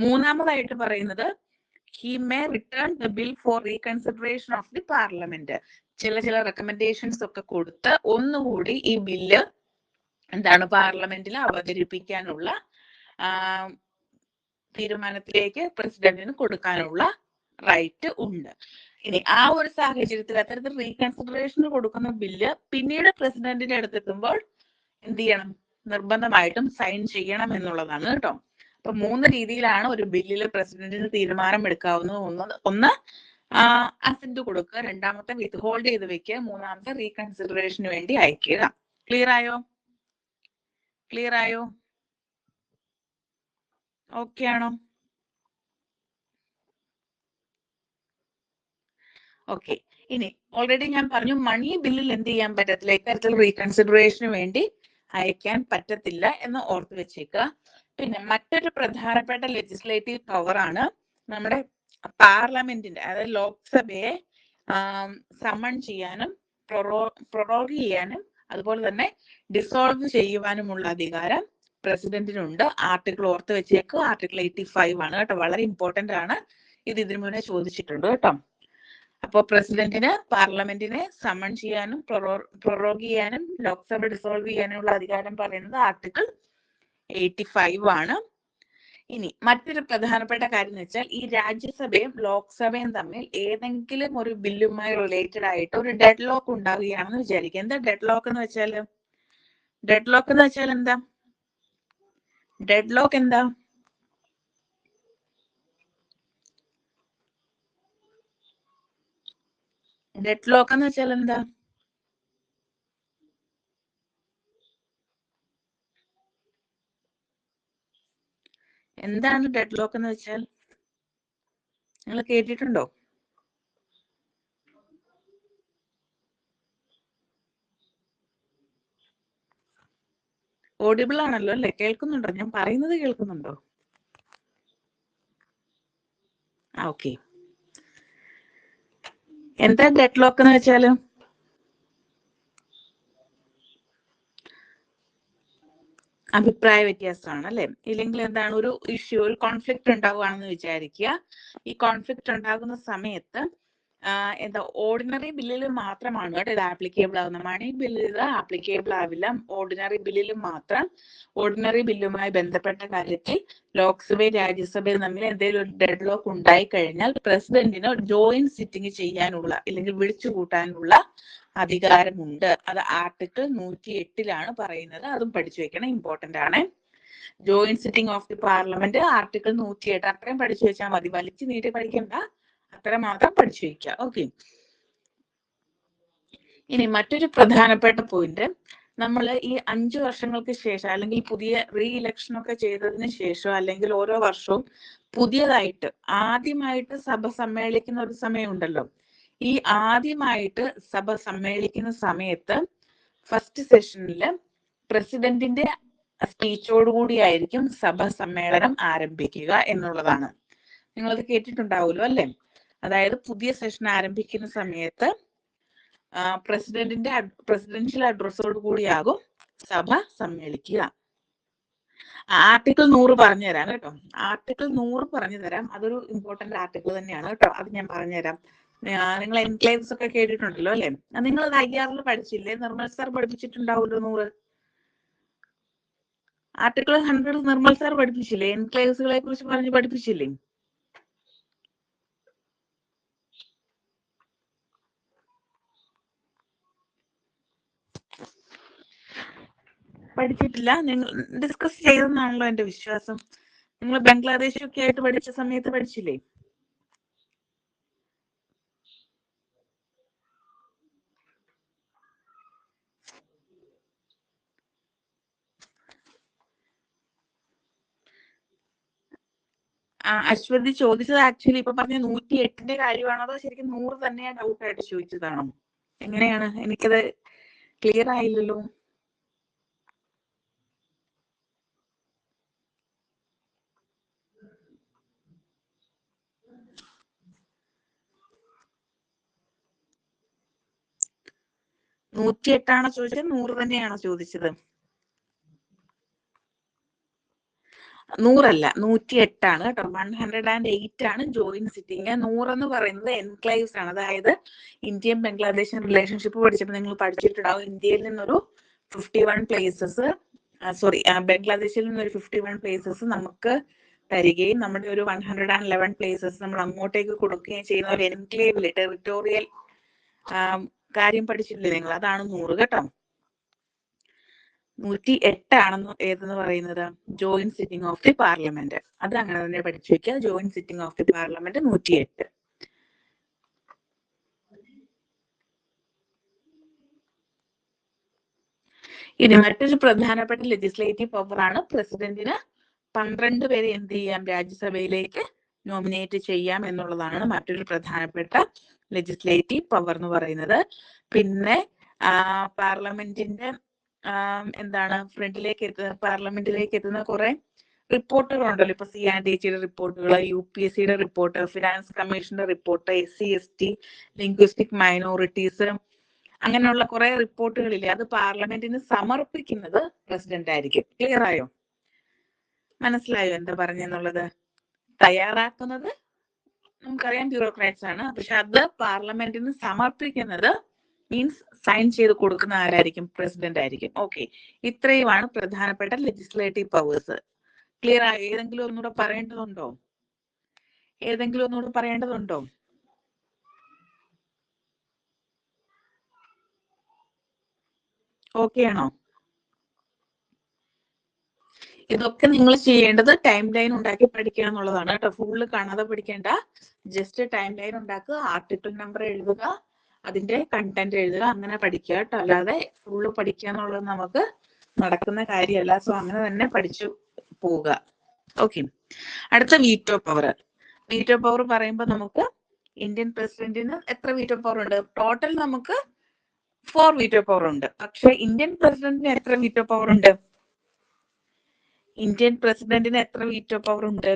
Speaker 1: മൂന്നാമതായിട്ട് പറയുന്നത് he may return the bill for reconsideration of the parliament. ചില റെക്കമെൻഡേഷൻസ് ഒക്കെ കൊടുത്ത് ഒന്നുകൂടി ഈ ബില്ല് എന്താണ് പാർലമെന്റിൽ അവതരിപ്പിക്കാനുള്ള തീരുമാനത്തിലേക്ക് പ്രസിഡന്റിന് കൊടുക്കാനുള്ള റൈറ്റ് ഉണ്ട്. ഇനി ആ ഒരു സാഹചര്യത്തിൽ അത്തരത്തിൽ റീകൺസിഡറേഷന് കൊടുക്കുന്ന ബില്ല് പിന്നീട് പ്രസിഡന്റിന്റെ അടുത്തെത്തുമ്പോൾ എന്ത് ചെയ്യണം, നിർബന്ധമായിട്ടും സൈൻ ചെയ്യണം എന്നുള്ളതാണ് കേട്ടോ. അപ്പൊ 3 രീതിയിലാണ് ഒരു ബില്ലിൽ പ്രസിഡന്റിന് തീരുമാനം എടുക്കാവുന്നത്. ഒന്ന് അസെന്റ് കൊടുക്കുക, രണ്ടാമത്തെ വിത്ത് ഹോൾഡ് ചെയ്ത് വെക്കുക, മൂന്നാമത്തെ റീകൺസിഡറേഷന് വേണ്ടി അയക്കുക. ക്ലിയർ ആയോ? ക്ലിയർ ആയോ? ഓക്കെ ആണോ? ഓക്കെ. ഇനി ഓൾറെഡി ഞാൻ പറഞ്ഞു മണി ബില്ലിൽ എന്ത് ചെയ്യാൻ പറ്റത്തില്ല, ഇത്തരത്തിൽ റീകൺസിഡറേഷന് വേണ്ടി അയക്കാൻ പറ്റത്തില്ല എന്ന് ഓർത്ത് വെച്ചേക്കുക. പിന്നെ മറ്റൊരു പ്രധാനപ്പെട്ട ലെജിസ്ലേറ്റീവ് പവർ ആണ് നമ്മുടെ പാർലമെന്റിന്റെ, അതായത് ലോക്സഭയെ സമൺ ചെയ്യാനും പ്രൊറോഗ് ചെയ്യാനും അതുപോലെ തന്നെ ഡിസോൾവ് ചെയ്യുവാനുമുള്ള അധികാരം പ്രസിഡന്റിനുണ്ട്. ആർട്ടിക്കിൾ ഓർത്ത് വെച്ചേക്കുക, ആർട്ടിക്കിൾ 85 ആണ് കേട്ടോ. വളരെ ഇമ്പോർട്ടന്റ് ആണ്, ഇത് ഇതിനു മുന്നേ ചോദിച്ചിട്ടുണ്ട് കേട്ടോ. അപ്പോൾ പ്രസിഡന്റിന് പാർലമെന്റിനെ സമൺ ചെയ്യാനും പ്രൊറോഗ് ചെയ്യാനും ലോക്സഭ ഡിസോൾവ് ചെയ്യാനുള്ള അധികാരം പറയുന്നത് ആർട്ടിക്കിൾ 85 ആണ്. ഇനി മറ്റൊരു പ്രധാനപ്പെട്ട കാര്യം എന്ന് വെച്ചാൽ ഈ രാജ്യസഭയും ലോക്സഭയും തമ്മിൽ ഏതെങ്കിലും ഒരു ബില്ലുമായി റിലേറ്റഡ് ആയിട്ട് ഒരു ഡെഡ് ലോക്ക് ഉണ്ടാവുകയാണെന്ന് വിചാരിക്കുക. എന്താ ഡെഡ് ലോക്ക് എന്ന് വെച്ചാൽ? ഡെഡ് ലോക്ക് എന്ന് വെച്ചാൽ എന്താ? ഡെഡ് ലോക്ക് എന്താ? ഡെഡ് ലോക്ക് എന്ന് വെച്ചാൽ എന്താ? എന്താണ് ഡെഡ് ലോക്ക് എന്ന് വെച്ചാൽ? നിങ്ങൾ കേട്ടിട്ടുണ്ടോ? ഓഡിബിൾ ആണല്ലോ അല്ലെ? കേൾക്കുന്നുണ്ടോ? ഞാൻ പറയുന്നത് കേൾക്കുന്നുണ്ടോ? ഓക്കെ. എന്താ ഡെഡ് ലോക്ക് എന്ന് വെച്ചാല്? അഭിപ്രായ വ്യത്യാസമാണ് അല്ലെ. ഇല്ലെങ്കിൽ എന്താണ് ഒരു ഇഷ്യൂ, ഒരു കോൺഫ്ലിക്റ്റ് ഉണ്ടാവുകയാണെന്ന് വിചാരിക്കുക. ഈ കോൺഫ്ലിക്റ്റ് ഉണ്ടാകുന്ന സമയത്ത് എന്താ ഓർഡിനറി ബില്ലിൽ മാത്രമാണ് കേട്ടോ ഇത് ആപ്ലിക്കേബിൾ ആവുന്നത്. മണി ബില്ലിൽ ഇത് ആപ്ലിക്കേബിൾ ആവില്ല. ഓർഡിനറി ബില്ലിൽ മാത്രം. ഓർഡിനറി ബില്ലുമായി ബന്ധപ്പെട്ട കാര്യത്തിൽ ലോക്സഭയും രാജ്യസഭയും തമ്മിൽ എന്തെങ്കിലും ഒരു ഡെഡ് ലോക്ക് ഉണ്ടായി കഴിഞ്ഞാൽ പ്രസിഡന്റിന് ജോയിന്റ് സിറ്റിംഗ് ചെയ്യാനുള്ള അല്ലെങ്കിൽ വിളിച്ചു കൂട്ടാനുള്ള അധികാരമുണ്ട്. അത് ആർട്ടിക്കിൾ 108 പറയുന്നത്. അതും പഠിച്ചു വെക്കണം, ഇമ്പോർട്ടന്റ് ആണ്. Joint sitting of the parliament article 108. അത്രയും പഠിച്ചു വെച്ചാൽ മതി, വലിച്ചു നീട്ടി പഠിക്കണ്ട, അത്ര മാത്രം പഠിച്ചു വെക്കുക. ഓക്കെ. ഇനി മറ്റൊരു പ്രധാനപ്പെട്ട പോയിന്റ്, നമ്മൾ ഈ 5 വർഷങ്ങൾക്ക് ശേഷം അല്ലെങ്കിൽ പുതിയ റീ ഇലക്ഷൻ ഒക്കെ ചെയ്തതിന് ശേഷം അല്ലെങ്കിൽ ഓരോ വർഷവും പുതിയതായിട്ട് ആദ്യമായിട്ട് സഭ സമ്മേളിക്കുന്ന ഒരു സമയമുണ്ടല്ലോ. ഈ ആദ്യമായിട്ട് സഭ സമ്മേളിക്കുന്ന സമയത്ത് ഫസ്റ്റ് സെഷനിൽ പ്രസിഡന്റിന്റെ സ്പീച്ചോടുകൂടിയായിരിക്കും സഭ സമ്മേളനം ആരംഭിക്കുക എന്നുള്ളതാണ്. നിങ്ങളത് കേട്ടിട്ടുണ്ടാവുമല്ലോ അല്ലെ. അതായത് പുതിയ സെഷൻ ആരംഭിക്കുന്ന സമയത്ത് പ്രസിഡൻഷ്യൽ അഡ്രസ്സോട് കൂടിയാകും സഭ സമ്മേളിക്കുക. ആർട്ടിക്കിൾ 100 പറഞ്ഞു തരാം കേട്ടോ. ആർട്ടിക്കിൾ 100 പറഞ്ഞു തരാം. അതൊരു ഇമ്പോർട്ടന്റ് ആർട്ടിക്കിൾ തന്നെയാണ് കേട്ടോ. അത് ഞാൻ പറഞ്ഞുതരാം. നിങ്ങൾ എൻക്ലേവ്സ് ഒക്കെ കേട്ടിട്ടുണ്ടല്ലോ അല്ലെ. നിങ്ങൾ അത് IR പഠിച്ചില്ലേ? നിർമ്മൽ സാർ പഠിപ്പിച്ചിട്ടുണ്ടാവുമല്ലോ 100. ആർട്ടിക്കിൾ 100 നിർമ്മൽ സാർ പഠിപ്പിച്ചില്ലേ? എൻക്ലേവ്സുകളെ കുറിച്ച് പറഞ്ഞ് പഠിപ്പിച്ചില്ലേ? പഠിച്ചിട്ടില്ല? നിങ്ങൾ ഡിസ്കസ് ചെയ്തെന്നാണല്ലോ എന്റെ വിശ്വാസം. നിങ്ങൾ ബംഗ്ലാദേശൊക്കെ ആയിട്ട് പഠിച്ച സമയത്ത് പഠിച്ചില്ലേ? അശ്വതി ചോദിച്ചത് ആക്ച്വലി ഇപ്പൊ പറഞ്ഞ 108 കാര്യമാണോ അതോ ശരിക്കും 100 തന്നെയാ ഡൗട്ട് ആയിട്ട് ചോദിച്ചതാണോ? എങ്ങനെയാണ്? എനിക്കത് ക്ലിയർ ആയില്ലല്ലോ. ണോ ചോദിച്ചത്? 100 തന്നെയാണോ ചോദിച്ചത്? 100 അല്ല, 108 കേട്ടോ. 108 ജോയിന്റ് സിറ്റിംഗ്. 100 എന്ന് പറയുന്നത് എൻക്ലേവ്സ് ആണ്. അതായത് ഇന്ത്യൻ ബംഗ്ലാദേശ് റിലേഷൻഷിപ്പ് പഠിച്ചപ്പോൾ നിങ്ങൾ പഠിച്ചിട്ടുണ്ടാവും. ഇന്ത്യയിൽ നിന്നൊരു 51 പ്ലേസസ്, ബംഗ്ലാദേശിൽ നിന്നൊരു 51 പ്ലേസസ് നമുക്ക് തരികയും നമ്മുടെ ഒരു 111 പ്ലേസസ് നമ്മൾ അങ്ങോട്ടേക്ക് കൊടുക്കുകയും ചെയ്യുന്ന ഒരു എൻക്ലേവില് ടെറിട്ടോറിയൽ കാര്യം പഠിച്ചിട്ടില്ലേ നിങ്ങൾ? അതാണ് 100 കേട്ടോ. 108 ഏതെന്ന് പറയുന്നത് joint sitting of the parliament. അത് അങ്ങനെ തന്നെ പഠിച്ചു വെക്കുക. Joint sitting of the parliament 108. ഇനി മറ്റൊരു പ്രധാനപ്പെട്ട ലെജിസ്ലേറ്റീവ് പവർ ആണ് പ്രസിഡന്റിന് 12 പേരെ എന്ത് ചെയ്യാം? രാജ്യസഭയിലേക്ക് നോമിനേറ്റ് ചെയ്യാം എന്നുള്ളതാണ് മറ്റൊരു പ്രധാനപ്പെട്ട ലെജിസ്ലേറ്റീവ് പവർ എന്ന് പറയുന്നത്. പിന്നെ പാർലമെന്റിന്റെ എന്താണ് പാർലമെന്റിലേക്ക് എത്തുന്ന കുറെ റിപ്പോർട്ടുകളുണ്ടല്ലോ. ഇപ്പൊ CNDCയുടെ റിപ്പോർട്ടുകൾ, UPSCയുടെ റിപ്പോർട്ട്, ഫിനാൻസ് കമ്മീഷന്റെ റിപ്പോർട്ട്, SC/ST, ലിംഗ്വിസ്റ്റിക് മൈനോറിറ്റീസ്, അങ്ങനെയുള്ള കുറെ റിപ്പോർട്ടുകളില്ലേ, അത് പാർലമെന്റിന് സമർപ്പിക്കുന്നത് പ്രസിഡന്റ് ആയിരിക്കും. ക്ലിയർ ആയോ? മനസ്സിലായോ എന്താ പറഞ്ഞെന്നുള്ളത്? തയ്യാറാക്കുന്നത് നമുക്കറിയാം ബ്യൂറോക്രാറ്റ്സ് ആണ്. പക്ഷെ അത് പാർലമെന്റിന് സമർപ്പിക്കുന്നത് മീൻസ് സൈൻ ചെയ്ത് കൊടുക്കുന്ന ആരായിരിക്കും? പ്രസിഡന്റ് ആയിരിക്കും. ഓക്കെ, ഇത്രയുമാണ് പ്രധാനപ്പെട്ട ലെജിസ്ലേറ്റീവ് പവേഴ്സ്. ക്ലിയർ ആയോ? ഏതെങ്കിലും ഒന്നുകൂടെ പറയേണ്ടതുണ്ടോ? ഓക്കെ ആണോ? ഇതൊക്കെ നിങ്ങൾ ചെയ്യേണ്ടത് ടൈം ലൈൻ ഉണ്ടാക്കി പഠിക്കുക എന്നുള്ളതാണ് കേട്ടോ. ഫുള്ള് കാണാതെ പഠിക്കേണ്ട. ജസ്റ്റ് ടൈം ലൈൻ ഉണ്ടാക്കുക, ആർട്ടിക്കിൾ നമ്പർ എഴുതുക, അതിന്റെ കണ്ടന്റ് എഴുതുക, അങ്ങനെ പഠിക്കുക കേട്ടോ. അല്ലാതെ ഫുള്ള് പഠിക്കുക എന്നുള്ളത് നമുക്ക് നടക്കുന്ന കാര്യമല്ല. സോ അങ്ങനെ തന്നെ പഠിച്ചു പോവുക. ഓക്കെ. അടുത്ത വീറ്റോ പവർ. വീറ്റോ പവർ പറയുമ്പോൾ നമുക്ക് ഇന്ത്യൻ പ്രസിഡന്റിന് എത്ര വീറ്റോ പവർ ഉണ്ട്? ടോട്ടൽ നമുക്ക് 4 വീറ്റോ പവർ ഉണ്ട്. പക്ഷെ ഇന്ത്യൻ പ്രസിഡന്റിന് എത്ര വീറ്റോ പവർ ഉണ്ട്? ഇന്ത്യൻ പ്രസിഡന്റിന് എത്ര വീറ്റോ പവർ ഉണ്ട്?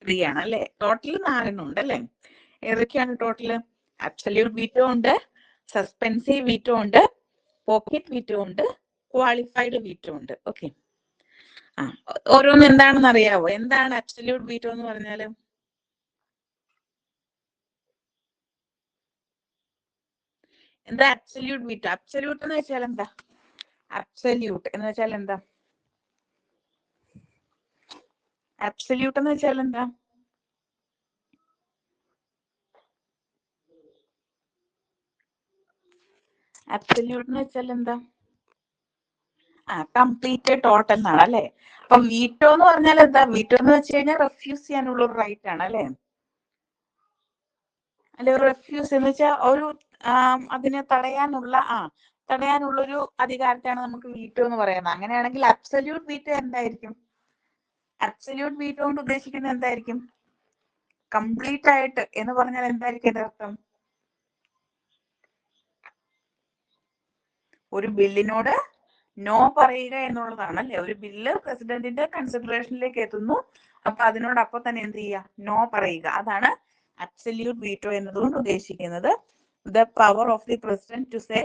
Speaker 1: 3 ആണ് അല്ലെ? ടോട്ടൽ 4 ഉണ്ട് അല്ലെ? ഏതൊക്കെയാണ് ടോട്ടല്? അബ്സല്യൂട്ട് വീറ്റോ ഉണ്ട്, സസ്പെൻസീവ് വീറ്റോ ഉണ്ട്, പോക്കറ്റ് വീറ്റോ ഉണ്ട്, ക്വാളിഫൈഡ് വീറ്റോ ഉണ്ട്. ഓക്കെ, ആ ഓരോന്ന് എന്താണെന്ന് അറിയാവോ? എന്താണ് അബ്സല്യൂട്ട് വീറ്റോ എന്ന് പറഞ്ഞാല്? എന്താ അബ്സല്യൂട്ട് വീറ്റോ? അബ്സല്യൂട്ട് എന്ന് വെച്ചാൽ എന്താ? അബ്സല്യൂട്ട് എന്ന് വെച്ചാൽ എന്താ? അബ്സല്യൂട്ട് എന്ന് വെച്ചാൽ എന്താ? അബ്സല്യൂട്ട് എന്ന് വെച്ചാൽ എന്താ? കംപ്ലീറ്റ് ടോട്ടൽ എന്നാണ് അല്ലെ? അപ്പൊ വീറ്റോ എന്ന് പറഞ്ഞാൽ എന്താ? വീറ്റോ എന്ന് വെച്ച് കഴിഞ്ഞാൽ റെഫ്യൂസ് ചെയ്യാനുള്ള ഒരു റൈറ്റ് ആണ് അല്ലെ? അല്ലെ, റെഫ്യൂസ് എന്ന് വെച്ചാൽ ഒരു അതിനെ തടയാനുള്ള ഒരു അധികാരത്തെയാണ് നമുക്ക് വീറ്റോ എന്ന് പറയുന്നത്. അങ്ങനെയാണെങ്കിൽ അബ്സല്യൂട്ട് വീറ്റോ എന്തായിരിക്കും? അബ്സല്യൂട്ട് വീറ്റോ കൊണ്ട് ഉദ്ദേശിക്കുന്നത് എന്തായിരിക്കും? കംപ്ലീറ്റ് ആയിട്ട് എന്ന് പറഞ്ഞാൽ എന്തായിരിക്കും അതിന്റെ അർത്ഥം? ഒരു ബില്ലിനോട് നോ പറയുക എന്നുള്ളതാണ് അല്ലെ? ഒരു ബില്ല് പ്രസിഡന്റിന്റെ കൺസിഡറേഷനിലേക്ക് എത്തുന്നു, അപ്പൊ അതിനോട് അപ്പൊ തന്നെ എന്ത് ചെയ്യുക? നോ പറയുക. അതാണ് അബ്സല്യൂട്ട് വീറ്റോ എന്നതുകൊണ്ട് ഉദ്ദേശിക്കുന്നത്. The power of the president to say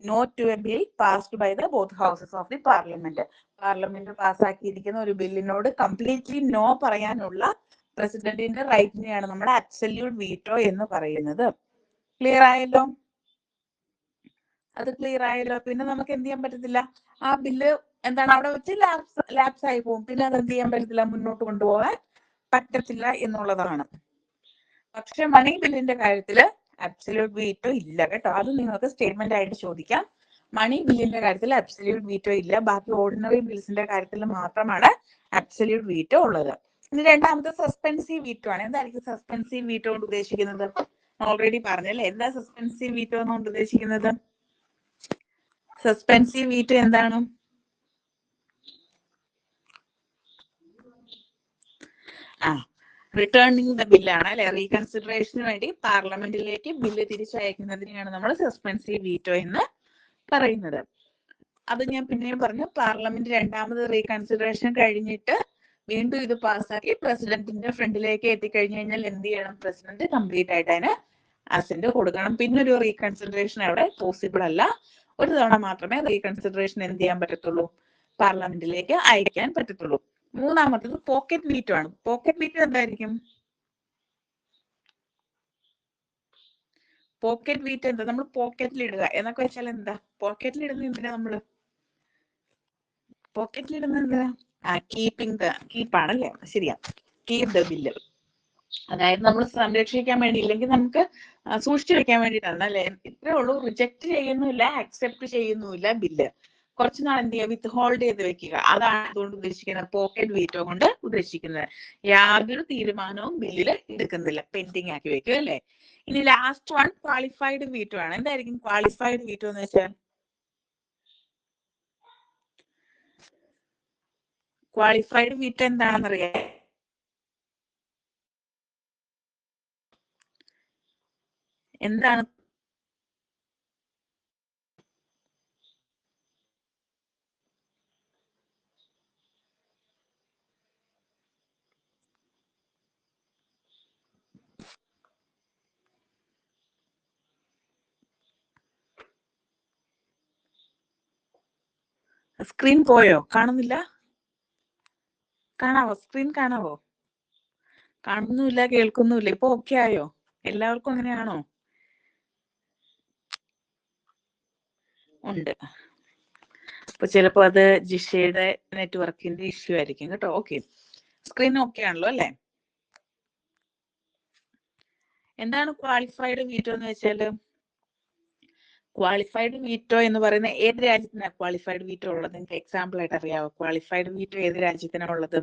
Speaker 1: no to a bill passed by the both houses of the parliament. Parliament പാസ്സാക്കിയിരിക്കുന്ന ഒരു ബില്ലിനോട് കംപ്ലീറ്റ്ലി നോ പറയാനുള്ള പ്രസിഡന്റിന്റെ റൈറ്റിനെയാണ് നമ്മുടെ അബ്സല്യൂട്ട് വീറ്റോ എന്ന് പറയുന്നത്. ക്ലിയർ ആയല്ലോ? അത് ക്ലിയർ ആയല്ലോ. പിന്നെ നമുക്ക് എന്ത് ചെയ്യാൻ പറ്റത്തില്ല? ആ ബില്ല് എന്താണ് അവിടെ വെച്ച് ലാപ്സ് ആയി പോകും. പിന്നെ അത് എന്ത് ചെയ്യാൻ പറ്റത്തില്ല? മുന്നോട്ട് കൊണ്ടുപോകാൻ പറ്റത്തില്ല എന്നുള്ളതാണ്. പക്ഷെ മണി ബില്ലിന്റെ കാര്യത്തില് അബ്സല്യൂട്ട് വീറ്റോ ഇല്ല കേട്ടോ. അത് നിങ്ങൾക്ക് സ്റ്റേറ്റ്മെന്റ് ആയിട്ട് ചോദിക്കാം. മണി ബില്ലിന്റെ കാര്യത്തിൽ അബ്സല്യൂട്ട് വീറ്റോ ഇല്ല. ബാക്കി ഓർഡിനറി ബിൽസിന്റെ കാര്യത്തിൽ മാത്രമാണ് അബ്സല്യൂട്ട് വീറ്റോ ഉള്ളത്. ഇനി രണ്ടാമത്തെ സസ്പെൻസീവ് വീറ്റോ ആണ്. എന്തായിരിക്കും സസ്പെൻസീവ് വീറ്റോ കൊണ്ട് ഉദ്ദേശിക്കുന്നത്? ഓൾറെഡി പറഞ്ഞല്ലേ. എന്താ സസ്പെൻസീവ് വീറ്റോ കൊണ്ട് ഉദ്ദേശിക്കുന്നത്? സസ്പെൻസീവ് വീറ്റോ എന്താണ്? റിട്ടേണിംഗ് ദ ബില്ലാണ് അല്ലെ? റീകൺസിഡറേഷന് വേണ്ടി പാർലമെന്റിലേക്ക് ബില്ല് തിരിച്ചയക്കുന്നതിനെയാണ് നമ്മൾ സസ്പെൻസീവ് വീറ്റോ എന്ന് പറയുന്നത്. അത് ഞാൻ പിന്നെയും പറഞ്ഞു. പാർലമെന്റ് രണ്ടാമത് റീകൺസിഡറേഷൻ കഴിഞ്ഞിട്ട് വീണ്ടും ഇത് പാസ്സാക്കി പ്രസിഡന്റിന്റെ ഫ്രണ്ടിലേക്ക് എത്തിക്കഴിഞ്ഞു കഴിഞ്ഞാൽ എന്ത് ചെയ്യണം? പ്രസിഡന്റ് കംപ്ലീറ്റ് ആയിട്ട് അതിന് അസെന്റ് കൊടുക്കണം. പിന്നെ ഒരു റീകൺസിഡറേഷൻ അവിടെ പോസിബിൾ അല്ല. ഒരു തവണ മാത്രമേ റീകൺസിഡറേഷൻ എന്ത് ചെയ്യാൻ പറ്റത്തുള്ളൂ? പാർലമെന്റിലേക്ക് അയക്കാൻ പറ്റത്തുള്ളൂ. മൂന്നാമത്തത് പോക്കറ്റ് വീറ്റോ ആണ്. പോക്കറ്റ് വീറ്റോ എന്തായിരിക്കും? പോക്കറ്റ് വീറ്റോ എന്താ? നമ്മൾ പോക്കറ്റിൽ ഇടുക എന്നൊക്കെ വെച്ചാൽ എന്താ? പോക്കറ്റിൽ ഇടുന്ന എന്തിനാ നമ്മള്? പോക്കറ്റിൽ ഇടുന്ന എന്തിനാ? കീപ്പാണല്ലേ? ശരിയാ, കീപ് ദ ബില്ല്. അതായത് നമ്മൾ സംരക്ഷിക്കാൻ വേണ്ടി, ഇല്ലെങ്കിൽ നമുക്ക് സൂക്ഷിച്ചു വെക്കാൻ വേണ്ടിയിട്ടാണ് അല്ലെ? ഇത്രേ ഉള്ളൂ. റിജക്ട് ചെയ്യുന്നില്ല, അക്സെപ്റ്റ് ചെയ്യുന്നില്ല ബില്ല്. കുറച്ചുനാൾ എന്ത് ചെയ്യുക? വിത്ത് ഹോൾഡ് ചെയ്ത് വെക്കുക. അതാണ് അതുകൊണ്ട് ഉദ്ദേശിക്കുന്നത്, പോക്കറ്റ് വീറ്റോ കൊണ്ട് ഉദ്ദേശിക്കുന്നത്. യാതൊരു തീരുമാനവും ബില്ലിൽ എടുക്കുന്നില്ല, പെൻഡിങ് ആക്കി വെക്കുക അല്ലെ? ഇനി ലാസ്റ്റ് വൺ ക്വാളിഫൈഡ് വീറ്റോ ആണ്. എന്തായിരിക്കും ക്വാളിഫൈഡ് വീറ്റോ എന്ന് വെച്ചാൽ? ക്വാളിഫൈഡ് വീറ്റോ എന്താണെന്നറിയാം? എന്താണ്? സ്ക്രീൻ പോയോ? കാണുന്നില്ല? കാണാവോ? സ്ക്രീൻ കാണാവോ? കാണുന്നുമില്ല, കേൾക്കുന്നുമില്ല. ഇപ്പൊ ഓക്കെ ആയോ? എല്ലാവർക്കും അങ്ങനെയാണോ? ഉണ്ട്. അപ്പൊ ചിലപ്പോ അത് ജിഷയുടെ നെറ്റ്വർക്കിന്റെ ഇഷ്യൂ ആയിരിക്കും കേട്ടോ. ഓക്കെ, സ്ക്രീൻ ഓക്കെ ആണല്ലോ അല്ലെ? എന്താണ് ക്വാളിഫൈഡ് വീറ്റോ എന്ന് വെച്ചാല്? ക്വാളിഫൈഡ് വീറ്റോ എന്ന് പറയുന്ന ഏത് രാജ്യത്തിനാണ് ക്വാളിഫൈഡ് വീറ്റോ ഉള്ളത്? നിങ്ങൾക്ക് എക്സാമ്പിൾ ആയിട്ട് അറിയാവോ? ക്വാളിഫൈഡ് വീറ്റോ ഏത് രാജ്യത്തിനാണ് ഉള്ളത്?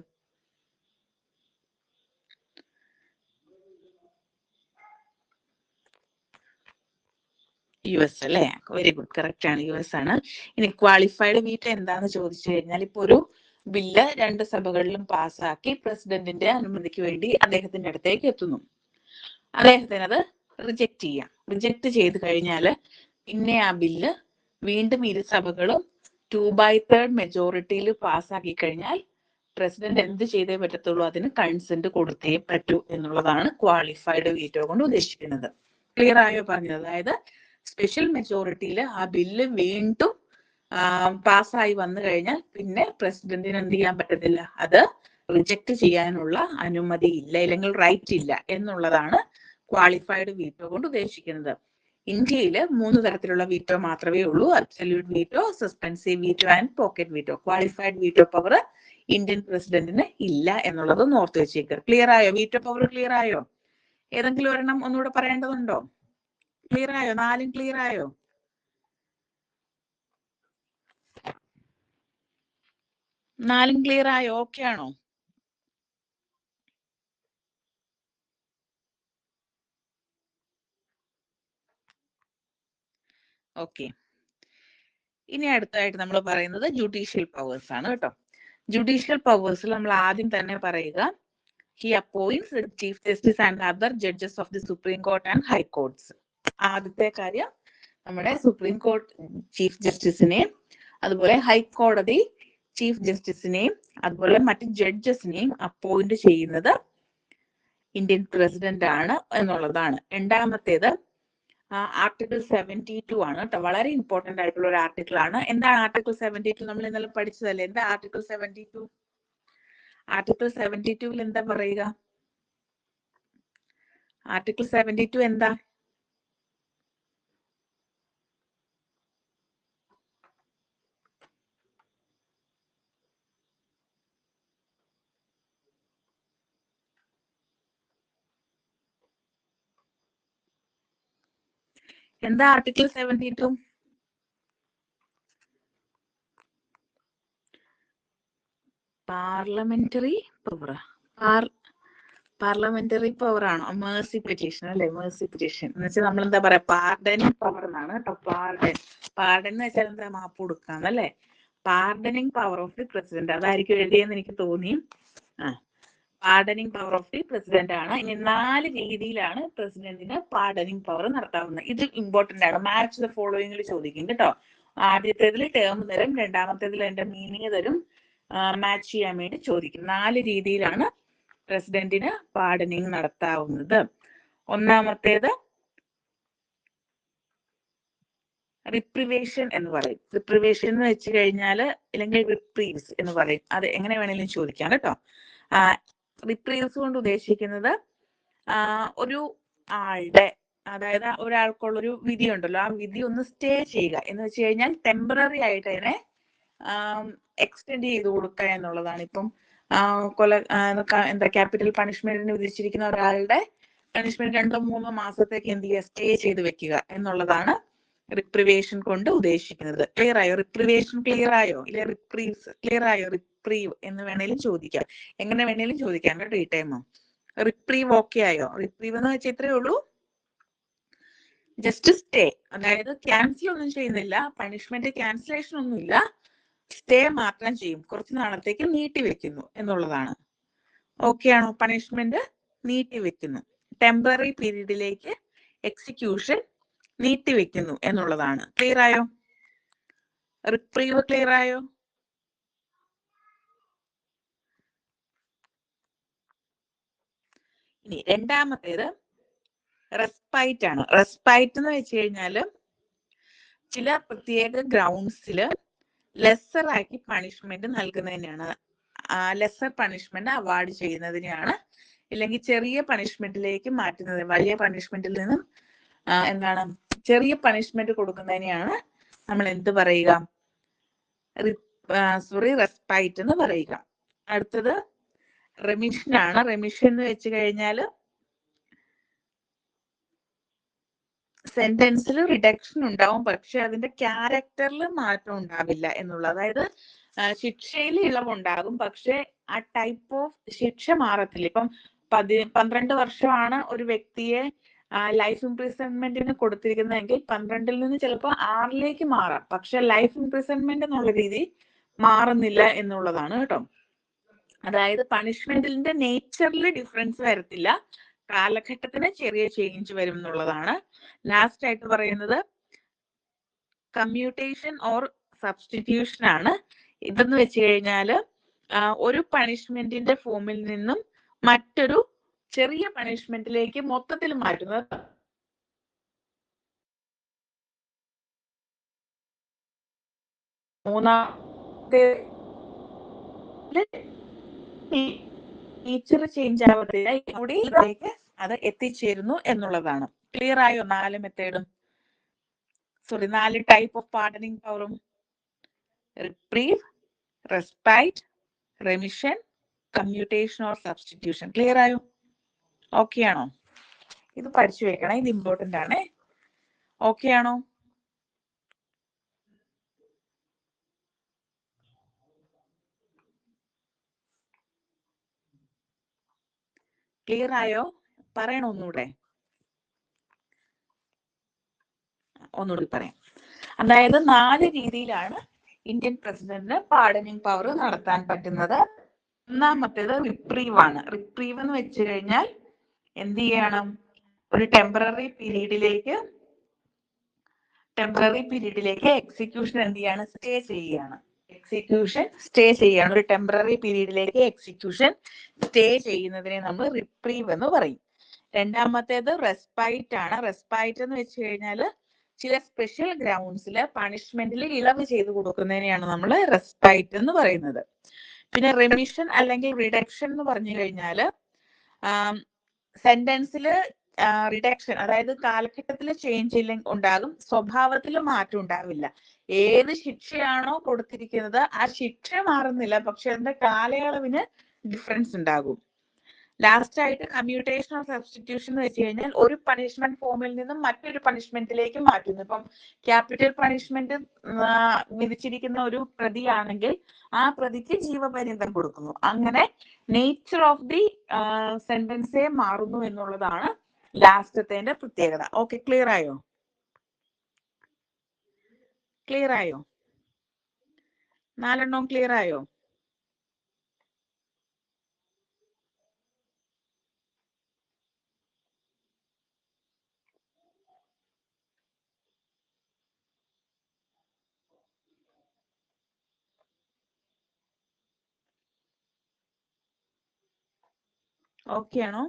Speaker 1: US അല്ലെ? വെരി ഗുഡ്, കറക്റ്റ് ആണ്, US ആണ്. ഇനി ക്വാളിഫൈഡ് വീറ്റോ എന്താന്ന് ചോദിച്ചു കഴിഞ്ഞാൽ, ഇപ്പൊ ഒരു ബില്ല് രണ്ട് സഭകളിലും പാസ്സാക്കി പ്രസിഡന്റിന്റെ അനുമതിക്ക് വേണ്ടി അദ്ദേഹത്തിന്റെ അടുത്തേക്ക് എത്തുന്നു. അദ്ദേഹത്തിന് അത് റിജക്ട് ചെയ്യാം. റിജക്ട് ചെയ്ത് കഴിഞ്ഞാൽ പിന്നെ ആ ബില്ല് വീണ്ടും ഇരു സഭകളും 2/3 മെജോറിറ്റിയിൽ പാസ്സാക്കി കഴിഞ്ഞാൽ പ്രസിഡന്റ് എന്ത് ചെയ്തേ പറ്റത്തുള്ളൂ, അതിന് കൺസെന്റ് കൊടുത്തേ പറ്റൂ എന്നുള്ളതാണ് ക്വാളിഫൈഡ് വീറ്റോ കൊണ്ട് ഉദ്ദേശിക്കുന്നത്. ക്ലിയർ ആയോ പറഞ്ഞത്? അതായത് സ്പെഷ്യൽ മെജോറിറ്റിയിൽ ആ ബില്ല് വീണ്ടും പാസ്സായി വന്നു കഴിഞ്ഞാൽ പിന്നെ പ്രസിഡന്റിന് എന്ത് ചെയ്യാൻ പറ്റത്തില്ല, അത് റിജക്ട് ചെയ്യാനുള്ള അനുമതി ഇല്ല, അല്ലെങ്കിൽ റൈറ്റ് ഇല്ല എന്നുള്ളതാണ് ക്വാളിഫൈഡ് വീറ്റോ കൊണ്ട് ഉദ്ദേശിക്കുന്നത്. ഇന്ത്യയിൽ 3 തരത്തിലുള്ള വീറ്റോ മാത്രമേ ഉള്ളൂ: absolute veto, suspensive veto and pocket veto. Qualified veto power Indian പ്രസിഡന്റിന് ഇല്ല എന്നുള്ളത് ഓർത്ത് വെച്ചേക്കുക. ക്ലിയർ ആയോ? വീറ്റോ പവർ ക്ലിയർ ആയോ? ഏതെങ്കിലും ഒരെണ്ണം ഒന്നുകൂടെ പറയേണ്ടതുണ്ടോ? ക്ലിയർ ആയോ? 4 ക്ലിയർ ആയോ? ക്ലിയർ ആയോ? ഓക്കെ ആണോ? ഓക്കെ. ഇനി അടുത്തതായിട്ട് നമ്മൾ പറയുന്നത് ജുഡീഷ്യൽ പവേഴ്സ് ആണ് കേട്ടോ. ജുഡീഷ്യൽ പവേഴ്സിൽ നമ്മൾ ആദ്യം തന്നെ പറയുക, he appoints the chief justice and other judges of the supreme court and high courts. ആദ്യത്തെ കാര്യം, നമ്മുടെ സുപ്രീം കോർട്ട് ചീഫ് ജസ്റ്റിസിനെയും അതുപോലെ ഹൈക്കോടതി ചീഫ് ജസ്റ്റിസിനെയും അതുപോലെ മറ്റ് ജഡ്ജസിനെയും അപ്പോയിന്റ് ചെയ്യുന്നത് ഇന്ത്യൻ പ്രസിഡന്റ് ആണ് എന്നുള്ളതാണ്. രണ്ടാമത്തേത് ആർട്ടിക്കിൾ 72 ആണ് കേട്ടോ. വളരെ ഇമ്പോർട്ടന്റ് ആയിട്ടുള്ള ഒരു ആർട്ടിക്കിൾ ആണ്. എന്താണ് ആർട്ടിക്കിൾ 72? നമ്മൾ ഇന്നലെ പഠിച്ചതല്ലേ. എന്താ ആർട്ടിക്കിൾ 72? ആർട്ടിക്കിൾ 72 എന്താ പറയുക? ആർട്ടിക്കിൾ 72 എന്താ? എന്താ article 72? Parliamentary power. Parliamentary power ആണോ? മേഴ്സി പെറ്റീഷൻ അല്ലെ? മേഴ്സി പെറ്റീഷൻ എന്ന് വെച്ചാൽ നമ്മൾ എന്താ പറയാ, പാർഡനിങ് പവർ എന്നാണ് കേട്ടോ. പാർഡൻ എന്ന് വെച്ചാൽ എന്താ, മാപ്പ് കൊടുക്കാന്നല്ലേ. Pardoning power of the president, അതായിരിക്കും എഴുതിയെന്ന് എനിക്ക് തോന്നി. Pardoning power of the president ആണ്. ഇനി 4 രീതിയിലാണ് പ്രസിഡന്റിന് പാർഡനിങ് പവർ നടത്താവുന്നത്. ഇത് ഇമ്പോർട്ടന്റ് ആണ്. മാച്ച് ദ ഫോളോയിങ്ങിൽ ചോദിക്കും കേട്ടോ. ആദ്യത്തേതിൽ ടേം തരും, രണ്ടാമത്തേതിൽ അതിന്റെ മീനിങ് തരും, മാച്ച് ചെയ്യാൻ വേണ്ടി ചോദിക്കും. 4 രീതിയിലാണ് പ്രസിഡന്റിന് പാർഡനിങ് നടത്താവുന്നത്. ഒന്നാമത്തേത് റിപ്രിവേഷൻ എന്ന് പറയും. റിപ്രിവേഷൻ എന്ന് വെച്ച് കഴിഞ്ഞാൽ, അല്ലെങ്കിൽ റിപ്രീവ്സ് എന്ന് പറയും. അത് എങ്ങനെ വേണമെങ്കിലും ചോദിക്കാം കേട്ടോ. റിപ്രീവ്സ് കൊണ്ട് ഉദ്ദേശിക്കുന്നത് ഒരു ആളുടെ, അതായത് ഒരാൾക്കുള്ളൊരു വിധി ഉണ്ടല്ലോ, ആ വിധി ഒന്ന് സ്റ്റേ ചെയ്യുക എന്ന് വെച്ച് കഴിഞ്ഞാൽ ടെമ്പററി ആയിട്ട് അതിനെ എക്സ്റ്റെൻഡ് ചെയ്ത് കൊടുക്കുക എന്നുള്ളതാണ്. ഇപ്പം എന്താ ക്യാപിറ്റൽ പണിഷ്മെന്റിന് വിധിച്ചിരിക്കുന്ന ഒരാളുടെ പണിഷ്മെന്റ് 2-3 മാസത്തേക്ക് എന്ത് ചെയ്യുക, സ്റ്റേ ചെയ്ത് വെക്കുക എന്നുള്ളതാണ് റിപ്രിവേഷൻ കൊണ്ട് ഉദ്ദേശിക്കുന്നത്. ക്ലിയർ ആയോ? റിപ്രിവേഷൻ ക്ലിയർ ആയോ? ഇല്ല റിപ്രീവ്സ് ക്ലിയർ ആയോ? റിപ്രീവ് എന്ന് വേണേലും ചോദിക്കാം, എങ്ങനെ വേണേലും ചോദിക്കാം കേട്ടോ ഈ ടൈമോ. റിപ്രീവ് ഓക്കെ ആയോ? റിപ്രീവ് എന്ന് വെച്ചാൽ ഇത്രയേ ഉള്ളൂ, ജസ്റ്റ് സ്റ്റേ, അതായത് ക്യാൻസൽ ഒന്നും ചെയ്യുന്നില്ല, പണിഷ്മെന്റ് ക്യാൻസലേഷൻ ഒന്നുമില്ല, സ്റ്റേ മാത്രം ചെയ്യും, കുറച്ച് നാളത്തേക്ക് നീട്ടി വെക്കുന്നു എന്നുള്ളതാണ്. ഓക്കെ ആണോ? പണിഷ്മെന്റ് നീട്ടി വെക്കുന്നു, ടെമ്പററി പീരീഡിലേക്ക് എക്സിക്യൂഷൻ നീട്ടി വെക്കുന്നു എന്നുള്ളതാണ്. ക്ലിയർ ആയോ? റിപ്രീവ് ക്ലിയർ ആയോ? ഇനി രണ്ടാമത്തേത് റെസ്പൈറ്റ് ആണ്. റെസ്പൈറ്റ് എന്ന് വെച്ച് കഴിഞ്ഞാല് ചില പ്രത്യേക ഗ്രൗണ്ട്സിൽ ലെസർ ആക്കി പണിഷ്മെന്റ് നൽകുന്നതിനാണ്, ലെസർ പണിഷ്മെന്റ് അവാർഡ് ചെയ്യുന്നതിനാണ്, ഇല്ലെങ്കിൽ ചെറിയ പണിഷ്മെന്റിലേക്ക് മാറ്റുന്നത്, വലിയ പണിഷ്മെന്റിൽ നിന്നും എന്താണ് ചെറിയ പണിഷ്മെന്റ് കൊടുക്കുന്നതിനെയാണ് നമ്മൾ എന്ത് പറയുക, റെസ്പൈറ്റ് എന്ന് പറയുക. അടുത്തത് റെമിഷൻ ആണ്. റെമിഷൻ എന്ന് വെച്ച് കഴിഞ്ഞാൽ സെന്റൻസിൽ റിഡക്ഷൻ ഉണ്ടാവും, പക്ഷെ അതിന്റെ ക്യാരക്ടറിൽ മാറ്റം ഉണ്ടാവില്ല എന്നുള്ളത്. അതായത് ശിക്ഷയിൽ ഇളവുണ്ടാകും, പക്ഷെ ആ ടൈപ്പ് ഓഫ് ശിക്ഷ മാറത്തില്ല. ഇപ്പം 12 വർഷമാണ് ഒരു വ്യക്തിയെ ലൈഫ് ഇംപ്രിസൺമെന്റിന് കൊടുത്തിരിക്കുന്നതെങ്കിൽ 12-ൽ നിന്ന് ചിലപ്പോൾ 6-ലേക്ക് മാറാം, പക്ഷെ ലൈഫ് ഇംപ്രിസൺമെന്റ് എന്നുള്ള രീതി മാറുന്നില്ല എന്നുള്ളതാണ് കേട്ടോ. അതായത് പണിഷ്മെന്റിന്റെ നേച്ചറിൽ ഡിഫറൻസ് വരത്തില്ല, കാലഘട്ടത്തിന് ചെറിയ ചേഞ്ച് വരും എന്നുള്ളതാണ്. ലാസ്റ്റ് ആയിട്ട് പറയുന്നത് കമ്മ്യൂട്ടേഷൻ ഓർ സബ്സ്റ്റിറ്റ്യൂഷൻ ആണ്. ഇതെന്ന് വെച്ച് കഴിഞ്ഞാൽ ഒരു പണിഷ്മെന്റിന്റെ ഫോമിൽ നിന്നും മറ്റൊരു ചെറിയ പണിഷ്മെന്റിലേക്ക് മൊത്തത്തിൽ മാറ്റുന്നത്. മൂന്നാമത്തെ നേച്ചർ ചേഞ്ച് ആവത്തില്ല, ഇവിടേക്ക് അത് എത്തിച്ചേരുന്നു എന്നുള്ളതാണ്. ക്ലിയർ ആയോ 4 മെത്തേഡും? സോറി, 4 ടൈപ്പ് ഓഫ് പാർഡനിങ് പവറും? Reprieve, respite, remission, commutation or substitution. Clear ആയോ? ഓക്കെ ആണോ? ഇത് പഠിച്ചു വെക്കണം, ഇത് ഇമ്പോർട്ടന്റ് ആണ്. ഓക്കെ ആണോ? ക്ലിയർ ആയോ? പറയണോ ഒന്നുകൂടെ? ഒന്നുകൂടി പറയാം. അതായത് 4 രീതിയിലാണ് ഇന്ത്യൻ പ്രസിഡന്റിന് പാർഡനിങ് പവർ നടത്താൻ പറ്റുന്നത്. ഒന്നാമത്തേത് റിപ്രീവ് ആണ്. റിപ്രീവ് എന്ന് വെച്ച് കഴിഞ്ഞാൽ എന്ത് ചെയ്യണം? ഒരു ടെമ്പററി പീരീഡിലേക്ക് എക്സിക്യൂഷൻ എന്ത് ചെയ്യാണ്? സ്റ്റേ ചെയ്യാണ്. ഒരു ടെമ്പററി പീരീഡിലേക്ക് എക്സിക്യൂഷൻ സ്റ്റേ ചെയ്യുന്നതിനെ നമ്മൾ റിപ്രീവ് എന്ന് പറയും. രണ്ടാമത്തേത് റെസ്പൈറ്റ് ആണ്. റെസ്പൈറ്റ് എന്ന് വെച്ച് കഴിഞ്ഞാൽ ചില സ്പെഷ്യൽ ഗ്രൗണ്ട്സിൽ പണിഷ്മെന്റിൽ ഇളവ് ചെയ്ത് കൊടുക്കുന്നതിനെയാണ് നമ്മൾ റെസ്പൈറ്റ് എന്ന് പറയുന്നത്. പിന്നെ റെമിഷൻ അല്ലെങ്കിൽ റിഡക്ഷൻ എന്ന് പറഞ്ഞു കഴിഞ്ഞാൽ സെന്റൻസിൽ റിഡക്ഷൻ, അതായത് കാലഘട്ടത്തിൽ ചേഞ്ച് ഉണ്ടാകും, സ്വഭാവത്തിൽ മാറ്റം ഉണ്ടാവില്ല. ഏത് ശിക്ഷയാണോ കൊടുത്തിരിക്കുന്നത് ആ ശിക്ഷ മാറുന്നില്ല, പക്ഷെ അതിന്റെ കാലയളവിന് ഡിഫറൻസ് ഉണ്ടാകും. ലാസ്റ്റ് ആയിട്ട് കമ്മ്യൂട്ടേഷൻ ഓർ സബ്സ്റ്റിറ്റ്യൂഷൻ എന്ന് വെച്ച് കഴിഞ്ഞാൽ ഒരു പണിഷ്മെന്റ് ഫോമിൽ നിന്നും മറ്റൊരു പണിഷ്മെന്റിലേക്ക് മാറ്റുന്നു. ഇപ്പം ക്യാപിറ്റൽ പണിഷ്മെന്റ് വിധിച്ചിരിക്കുന്ന ഒരു പ്രതിയാണെങ്കിൽ ആ പ്രതിക്ക് ജീവപര്യന്തം കൊടുക്കുന്നു. അങ്ങനെ നേച്ചർ ഓഫ് ദി സെന്റൻസേ മാറുന്നു എന്നുള്ളതാണ് ലാസ്റ്റത്തെ പ്രത്യേകത. ഓക്കെ, ക്ലിയർ ആയോ? 4 ക്ലിയർ ആയോ? ഓക്കെ ആണോ?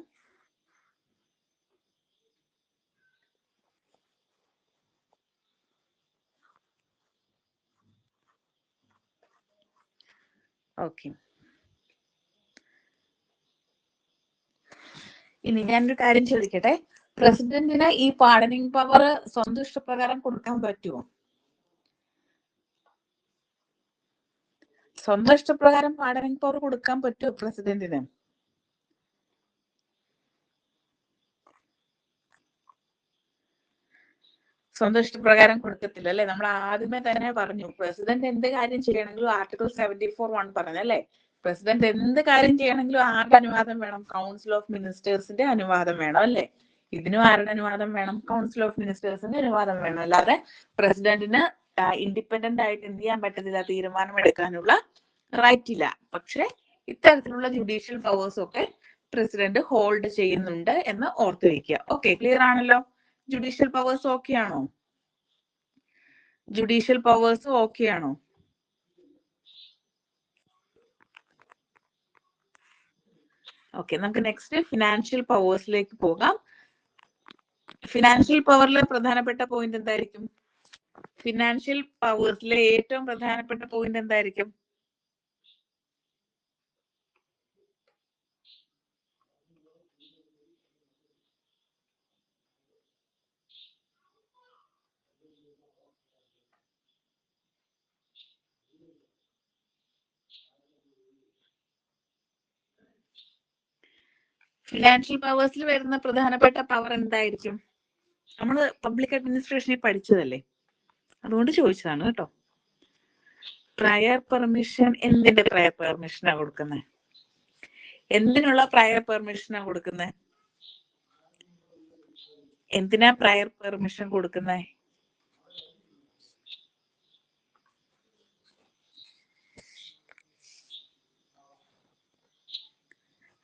Speaker 1: ഓക്കെ. ഇനി ഞാനൊരു കാര്യം ചോദിക്കട്ടെ, പ്രസിഡന്റിന് ഈ പാർഡനിങ് പവർ സ്വന്തം ഇഷ്ടപ്രകാരം കൊടുക്കാൻ പറ്റുമോ? സ്വന്തം ഇഷ്ടപ്രകാരം പാർഡനിങ് പവർ കൊടുക്കാൻ പറ്റുമോ പ്രസിഡന്റിന്? സ്വന്തം ഇഷ്ടപ്രകാരം കൊടുക്കത്തില്ല അല്ലെ? നമ്മൾ ആദ്യമേ തന്നെ പറഞ്ഞു, പ്രസിഡന്റ് എന്ത് കാര്യം ചെയ്യണമെങ്കിലും ആർട്ടിക്കിൾ 74(1) പറഞ്ഞല്ലേ, പ്രസിഡന്റ് എന്ത് കാര്യം ചെയ്യണമെങ്കിലും ആരുടെ അനുവാദം വേണം? കൗൺസിൽ ഓഫ് മിനിസ്റ്റേഴ്സിന്റെ അനുവാദം വേണം അല്ലെ? ഇതിനും ആരുടെ അനുവാദം വേണം? കൗൺസിൽ ഓഫ് മിനിസ്റ്റേഴ്സിന്റെ അനുവാദം വേണം. അല്ലാതെ പ്രസിഡന്റിന് ഇൻഡിപെൻഡന്റ് ആയിട്ട് എന്ത് ചെയ്യാൻ പറ്റത്തില്ല, തീരുമാനമെടുക്കാനുള്ള റൈറ്റ് ഇല്ല. പക്ഷെ ഇത്തരത്തിലുള്ള ജുഡീഷ്യൽ പവേഴ്സ് ഒക്കെ പ്രസിഡന്റ് ഹോൾഡ് ചെയ്യുന്നുണ്ട് എന്ന് ഓർത്തു വെക്കുക. ഓക്കെ, ക്ലിയർ ആണല്ലോ? ജുഡീഷ്യൽ പവേഴ്സ് ഓക്കെ ആണോ? ഓക്കെ, നമുക്ക് നെക്സ്റ്റ് ഫിനാൻഷ്യൽ പവേഴ്സിലേക്ക് പോകാം. ഫിനാൻഷ്യൽ പവറിലെ പ്രധാനപ്പെട്ട പോയിന്റ് എന്തായിരിക്കും? ഫിനാൻഷ്യൽ പവേഴ്സിലെ ഏറ്റവും പ്രധാനപ്പെട്ട പോയിന്റ് എന്തായിരിക്കും? ഫിനാൻഷ്യൽ പവേഴ്സിൽ വരുന്ന പ്രധാനപ്പെട്ട പവർ എന്തായിരിക്കും? നമ്മൾ പബ്ലിക് അഡ്മിനിസ്ട്രേഷനിൽ പഠിച്ചതല്ലേ, അതുകൊണ്ട് ചോദിച്ചതാണ് കേട്ടോ. Prayer permission. എന്തിന്റെ പ്രയർ പെർമിഷനാ കൊടുക്കുന്നത്? എന്തിനുള്ള പ്രയർ പെർമിഷനാ കൊടുക്കുന്നത്? എന്തിനാ പ്രയർ പെർമിഷൻ കൊടുക്കുന്നത്?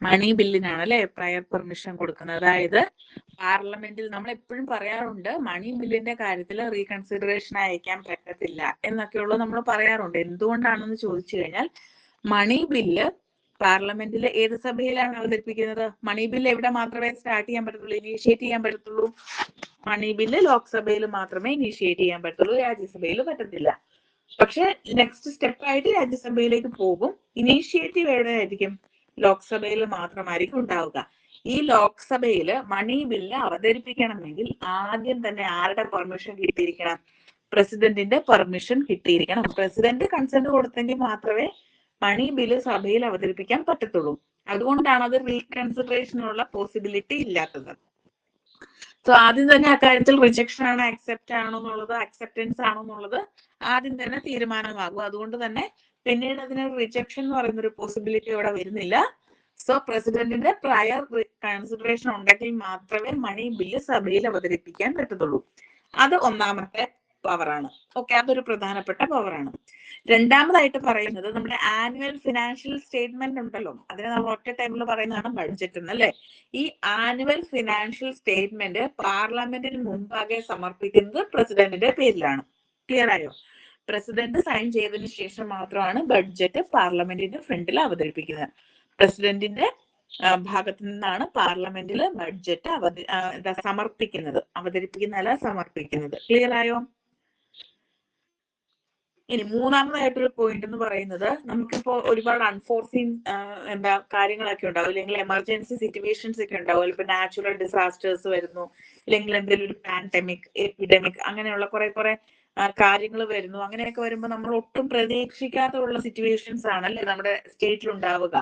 Speaker 1: മണി ബില്ലിനാണ് അല്ലെ പ്രയർ പെർമിഷൻ കൊടുക്കുന്നത്. അതായത് പാർലമെന്റിൽ നമ്മൾ എപ്പോഴും പറയാറുണ്ട്, മണി ബില്ലിന്റെ കാര്യത്തിൽ റീകൺസിഡറേഷൻ അയക്കാൻ പറ്റത്തില്ല എന്നൊക്കെയുള്ളത് നമ്മൾ പറയാറുണ്ട്. എന്തുകൊണ്ടാണെന്ന് ചോദിച്ചു കഴിഞ്ഞാൽ മണി ബില്ല് പാർലമെന്റിലെ ഏത് സഭയിലാണ് അവതരിപ്പിക്കുന്നത്? മണി ബില്ല് എവിടെ മാത്രമേ സ്റ്റാർട്ട് ചെയ്യാൻ പറ്റത്തുള്ളൂ, ഇനീഷ്യേറ്റ് ചെയ്യാൻ പറ്റത്തുള്ളൂ? മണി ബില്ല് ലോക്സഭയിൽ മാത്രമേ ഇനീഷ്യേറ്റ് ചെയ്യാൻ പറ്റുള്ളൂ, രാജ്യസഭയിൽ പറ്റത്തില്ല. പക്ഷെ നെക്സ്റ്റ് സ്റ്റെപ്പ് ആയിട്ട് രാജ്യസഭയിലേക്ക് പോകും. ഇനീഷ്യേറ്റീവ് എവിടെയായിരിക്കും? ലോക്സഭയിൽ മാത്രമായിരിക്കും ഉണ്ടാവുക. ഈ ലോക്സഭയിൽ മണി ബില്ല് അവതരിപ്പിക്കണമെങ്കിൽ ആദ്യം തന്നെ ആരുടെ പെർമിഷൻ കിട്ടിയിരിക്കണം? പ്രസിഡന്റിന്റെ പെർമിഷൻ കിട്ടിയിരിക്കണം. പ്രസിഡന്റ് കൺസെന്റ് കൊടുത്തെങ്കിൽ മാത്രമേ മണി ബില്ല് സഭയിൽ അവതരിപ്പിക്കാൻ പറ്റത്തുള്ളൂ. അതുകൊണ്ടാണ് അത് റീകൺസിഡറേഷനുള്ള പോസിബിലിറ്റി ഇല്ലാത്തത്. സോ ആദ്യം തന്നെ അക്കാര്യത്തിൽ റിജക്ഷൻ ആണോ അക്സെപ്റ്റ് ആണോ എന്നുള്ളത്, അക്സെപ്റ്റൻസ് ആണോ എന്നുള്ളത് ആദ്യം തന്നെ തീരുമാനമാകും. അതുകൊണ്ട് തന്നെ പിന്നീട് അതിന് റിജക്ഷൻ എന്ന് പറയുന്ന ഒരു പോസിബിലിറ്റി ഇവിടെ വരുന്നില്ല. സോ പ്രസിഡന്റിന്റെ പ്രയർ കൺസിഡറേഷൻ ഉണ്ടെങ്കിൽ മാത്രമേ മണി ബില്ല് സഭയിൽ അവതരിപ്പിക്കാൻ പറ്റത്തുള്ളൂ. അത് ഒന്നാമത്തെ പവറാണ്. ഓക്കെ, അതൊരു പ്രധാനപ്പെട്ട പവറാണ്. രണ്ടാമതായിട്ട് പറയുന്നത് നമ്മുടെ ആനുവൽ ഫിനാൻഷ്യൽ സ്റ്റേറ്റ്മെന്റ് ഉണ്ടല്ലോ, അതിനെ നമ്മൾ ഒറ്റ ടൈമിൽ പറയുന്നതാണ് ബഡ്ജറ്റ് എന്നല്ലേ. ഈ ആനുവൽ ഫിനാൻഷ്യൽ സ്റ്റേറ്റ്മെന്റ് പാർലമെന്റിന് മുമ്പാകെ സമർപ്പിക്കുന്നത് പ്രസിഡന്റിന്റെ പേരിലാണ്. ക്ലിയർ ആയോ? പ്രസിഡന്റ് സൈൻ ചെയ്തതിനു ശേഷം മാത്രമാണ് ബഡ്ജറ്റ് പാർലമെന്റിന്റെ ഫ്രണ്ടിൽ അവതരിപ്പിക്കുന്നത്. പ്രസിഡന്റിന്റെ ഭാഗത്തു നിന്നാണ് പാർലമെന്റിൽ ബഡ്ജറ്റ് സമർപ്പിക്കുന്നത്. അവതരിപ്പിക്കുന്നതല്ല, സമർപ്പിക്കുന്നത്. ക്ലിയർ ആയോ? ഇനി മൂന്നാമതായിട്ടൊരു പോയിന്റ് എന്ന് പറയുന്നത്, നമുക്കിപ്പോ ഒരുപാട് അൺഫോർസീൻ കാര്യങ്ങളൊക്കെ ഉണ്ടാവും, അല്ലെങ്കിൽ എമർജൻസി സിറ്റുവേഷൻസ് ഒക്കെ ഉണ്ടാവും. ഇപ്പൊ നാച്ചുറൽ ഡിസാസ്റ്റേഴ്സ് വരുന്നു, അല്ലെങ്കിൽ എന്തെങ്കിലും ഒരു പാൻഡമിക്, എപ്പിഡമിക്, അങ്ങനെയുള്ള കുറെ കാര്യങ്ങൾ വരുന്നു. അങ്ങനെയൊക്കെ വരുമ്പോൾ നമ്മൾ ഒട്ടും പ്രതീക്ഷിക്കാത്തുള്ള സിറ്റുവേഷൻസ് ആണല്ലേ നമ്മുടെ സ്റ്റേറ്റിൽ ഉണ്ടാവുക.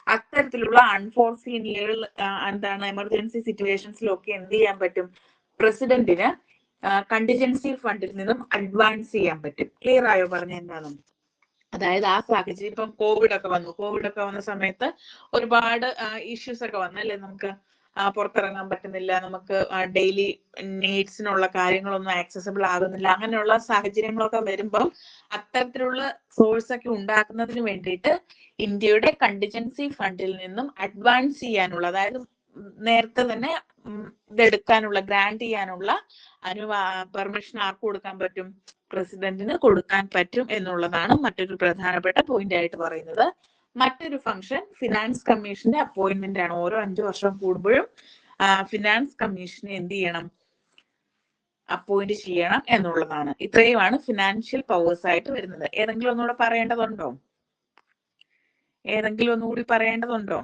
Speaker 1: അത്തരത്തിലുള്ള അൺഫോർസീൻ എമർജൻസി സിറ്റുവേഷൻസിലൊക്കെ എന്ത് ചെയ്യാൻ പറ്റും? പ്രസിഡന്റിന് കണ്ടിജൻസി ഫണ്ടിൽ നിന്നും അഡ്വാൻസ് ചെയ്യാൻ പറ്റും. ക്ലിയർ ആയോ പറഞ്ഞ എന്താണ്? അതായത് ആ സാഹചര്യം, ഇപ്പം കോവിഡ് ഒക്കെ വന്ന സമയത്ത് ഒരുപാട് ഇഷ്യൂസ് ഒക്കെ വന്നല്ലേ. നമുക്ക് പുറത്തിറങ്ങാൻ പറ്റുന്നില്ല, നമുക്ക് ഡെയിലി നീഡ്സിനുള്ള കാര്യങ്ങളൊന്നും ആക്സസിബിൾ ആകുന്നില്ല. അങ്ങനെയുള്ള സാഹചര്യങ്ങളൊക്കെ വരുമ്പം അത്തരത്തിലുള്ള സോഴ്സ് ഒക്കെ ഉണ്ടാക്കുന്നതിന് വേണ്ടിയിട്ട് ഇന്ത്യയുടെ കണ്ടിജൻസി ഫണ്ടിൽ നിന്നും അഡ്വാൻസ് ചെയ്യാനുള്ള, അതായത് നേരത്തെ തന്നെ ഇതെടുക്കാനുള്ള, ഗ്രാന്റ് ചെയ്യാനുള്ള പെർമിഷൻ ആർക്ക് കൊടുക്കാൻ പറ്റും? പ്രസിഡന്റിന് കൊടുക്കാൻ പറ്റും എന്നുള്ളതാണ് മറ്റൊരു പ്രധാനപ്പെട്ട പോയിന്റ് ആയിട്ട് പറയുന്നത്. മറ്റൊരു ഫംഗ്ഷൻ ഫിനാൻസ് കമ്മീഷന്റെ അപ്പോയിന്റ്മെന്റ് ആണ്. ഓരോ 5 വർഷം കൂടുമ്പോഴും ഫിനാൻസ് കമ്മീഷനെ എന്ത് ചെയ്യണം? അപ്പോയിന്റ് ചെയ്യണം എന്നുള്ളതാണ്. ഇത്രയുമാണ് ഫിനാൻഷ്യൽ പവേഴ്സ് ആയിട്ട് വരുന്നത്. ഏതെങ്കിലും ഒന്നുകൂടെ പറയേണ്ടതുണ്ടോ? ഏതെങ്കിലും ഒന്നുകൂടി പറയേണ്ടതുണ്ടോ?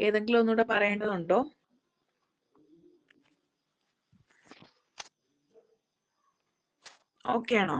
Speaker 1: ഏതെങ്കിലും ഒന്നുകൂടെ പറയേണ്ടതുണ്ടോ? ഓക്കെ ആണോ?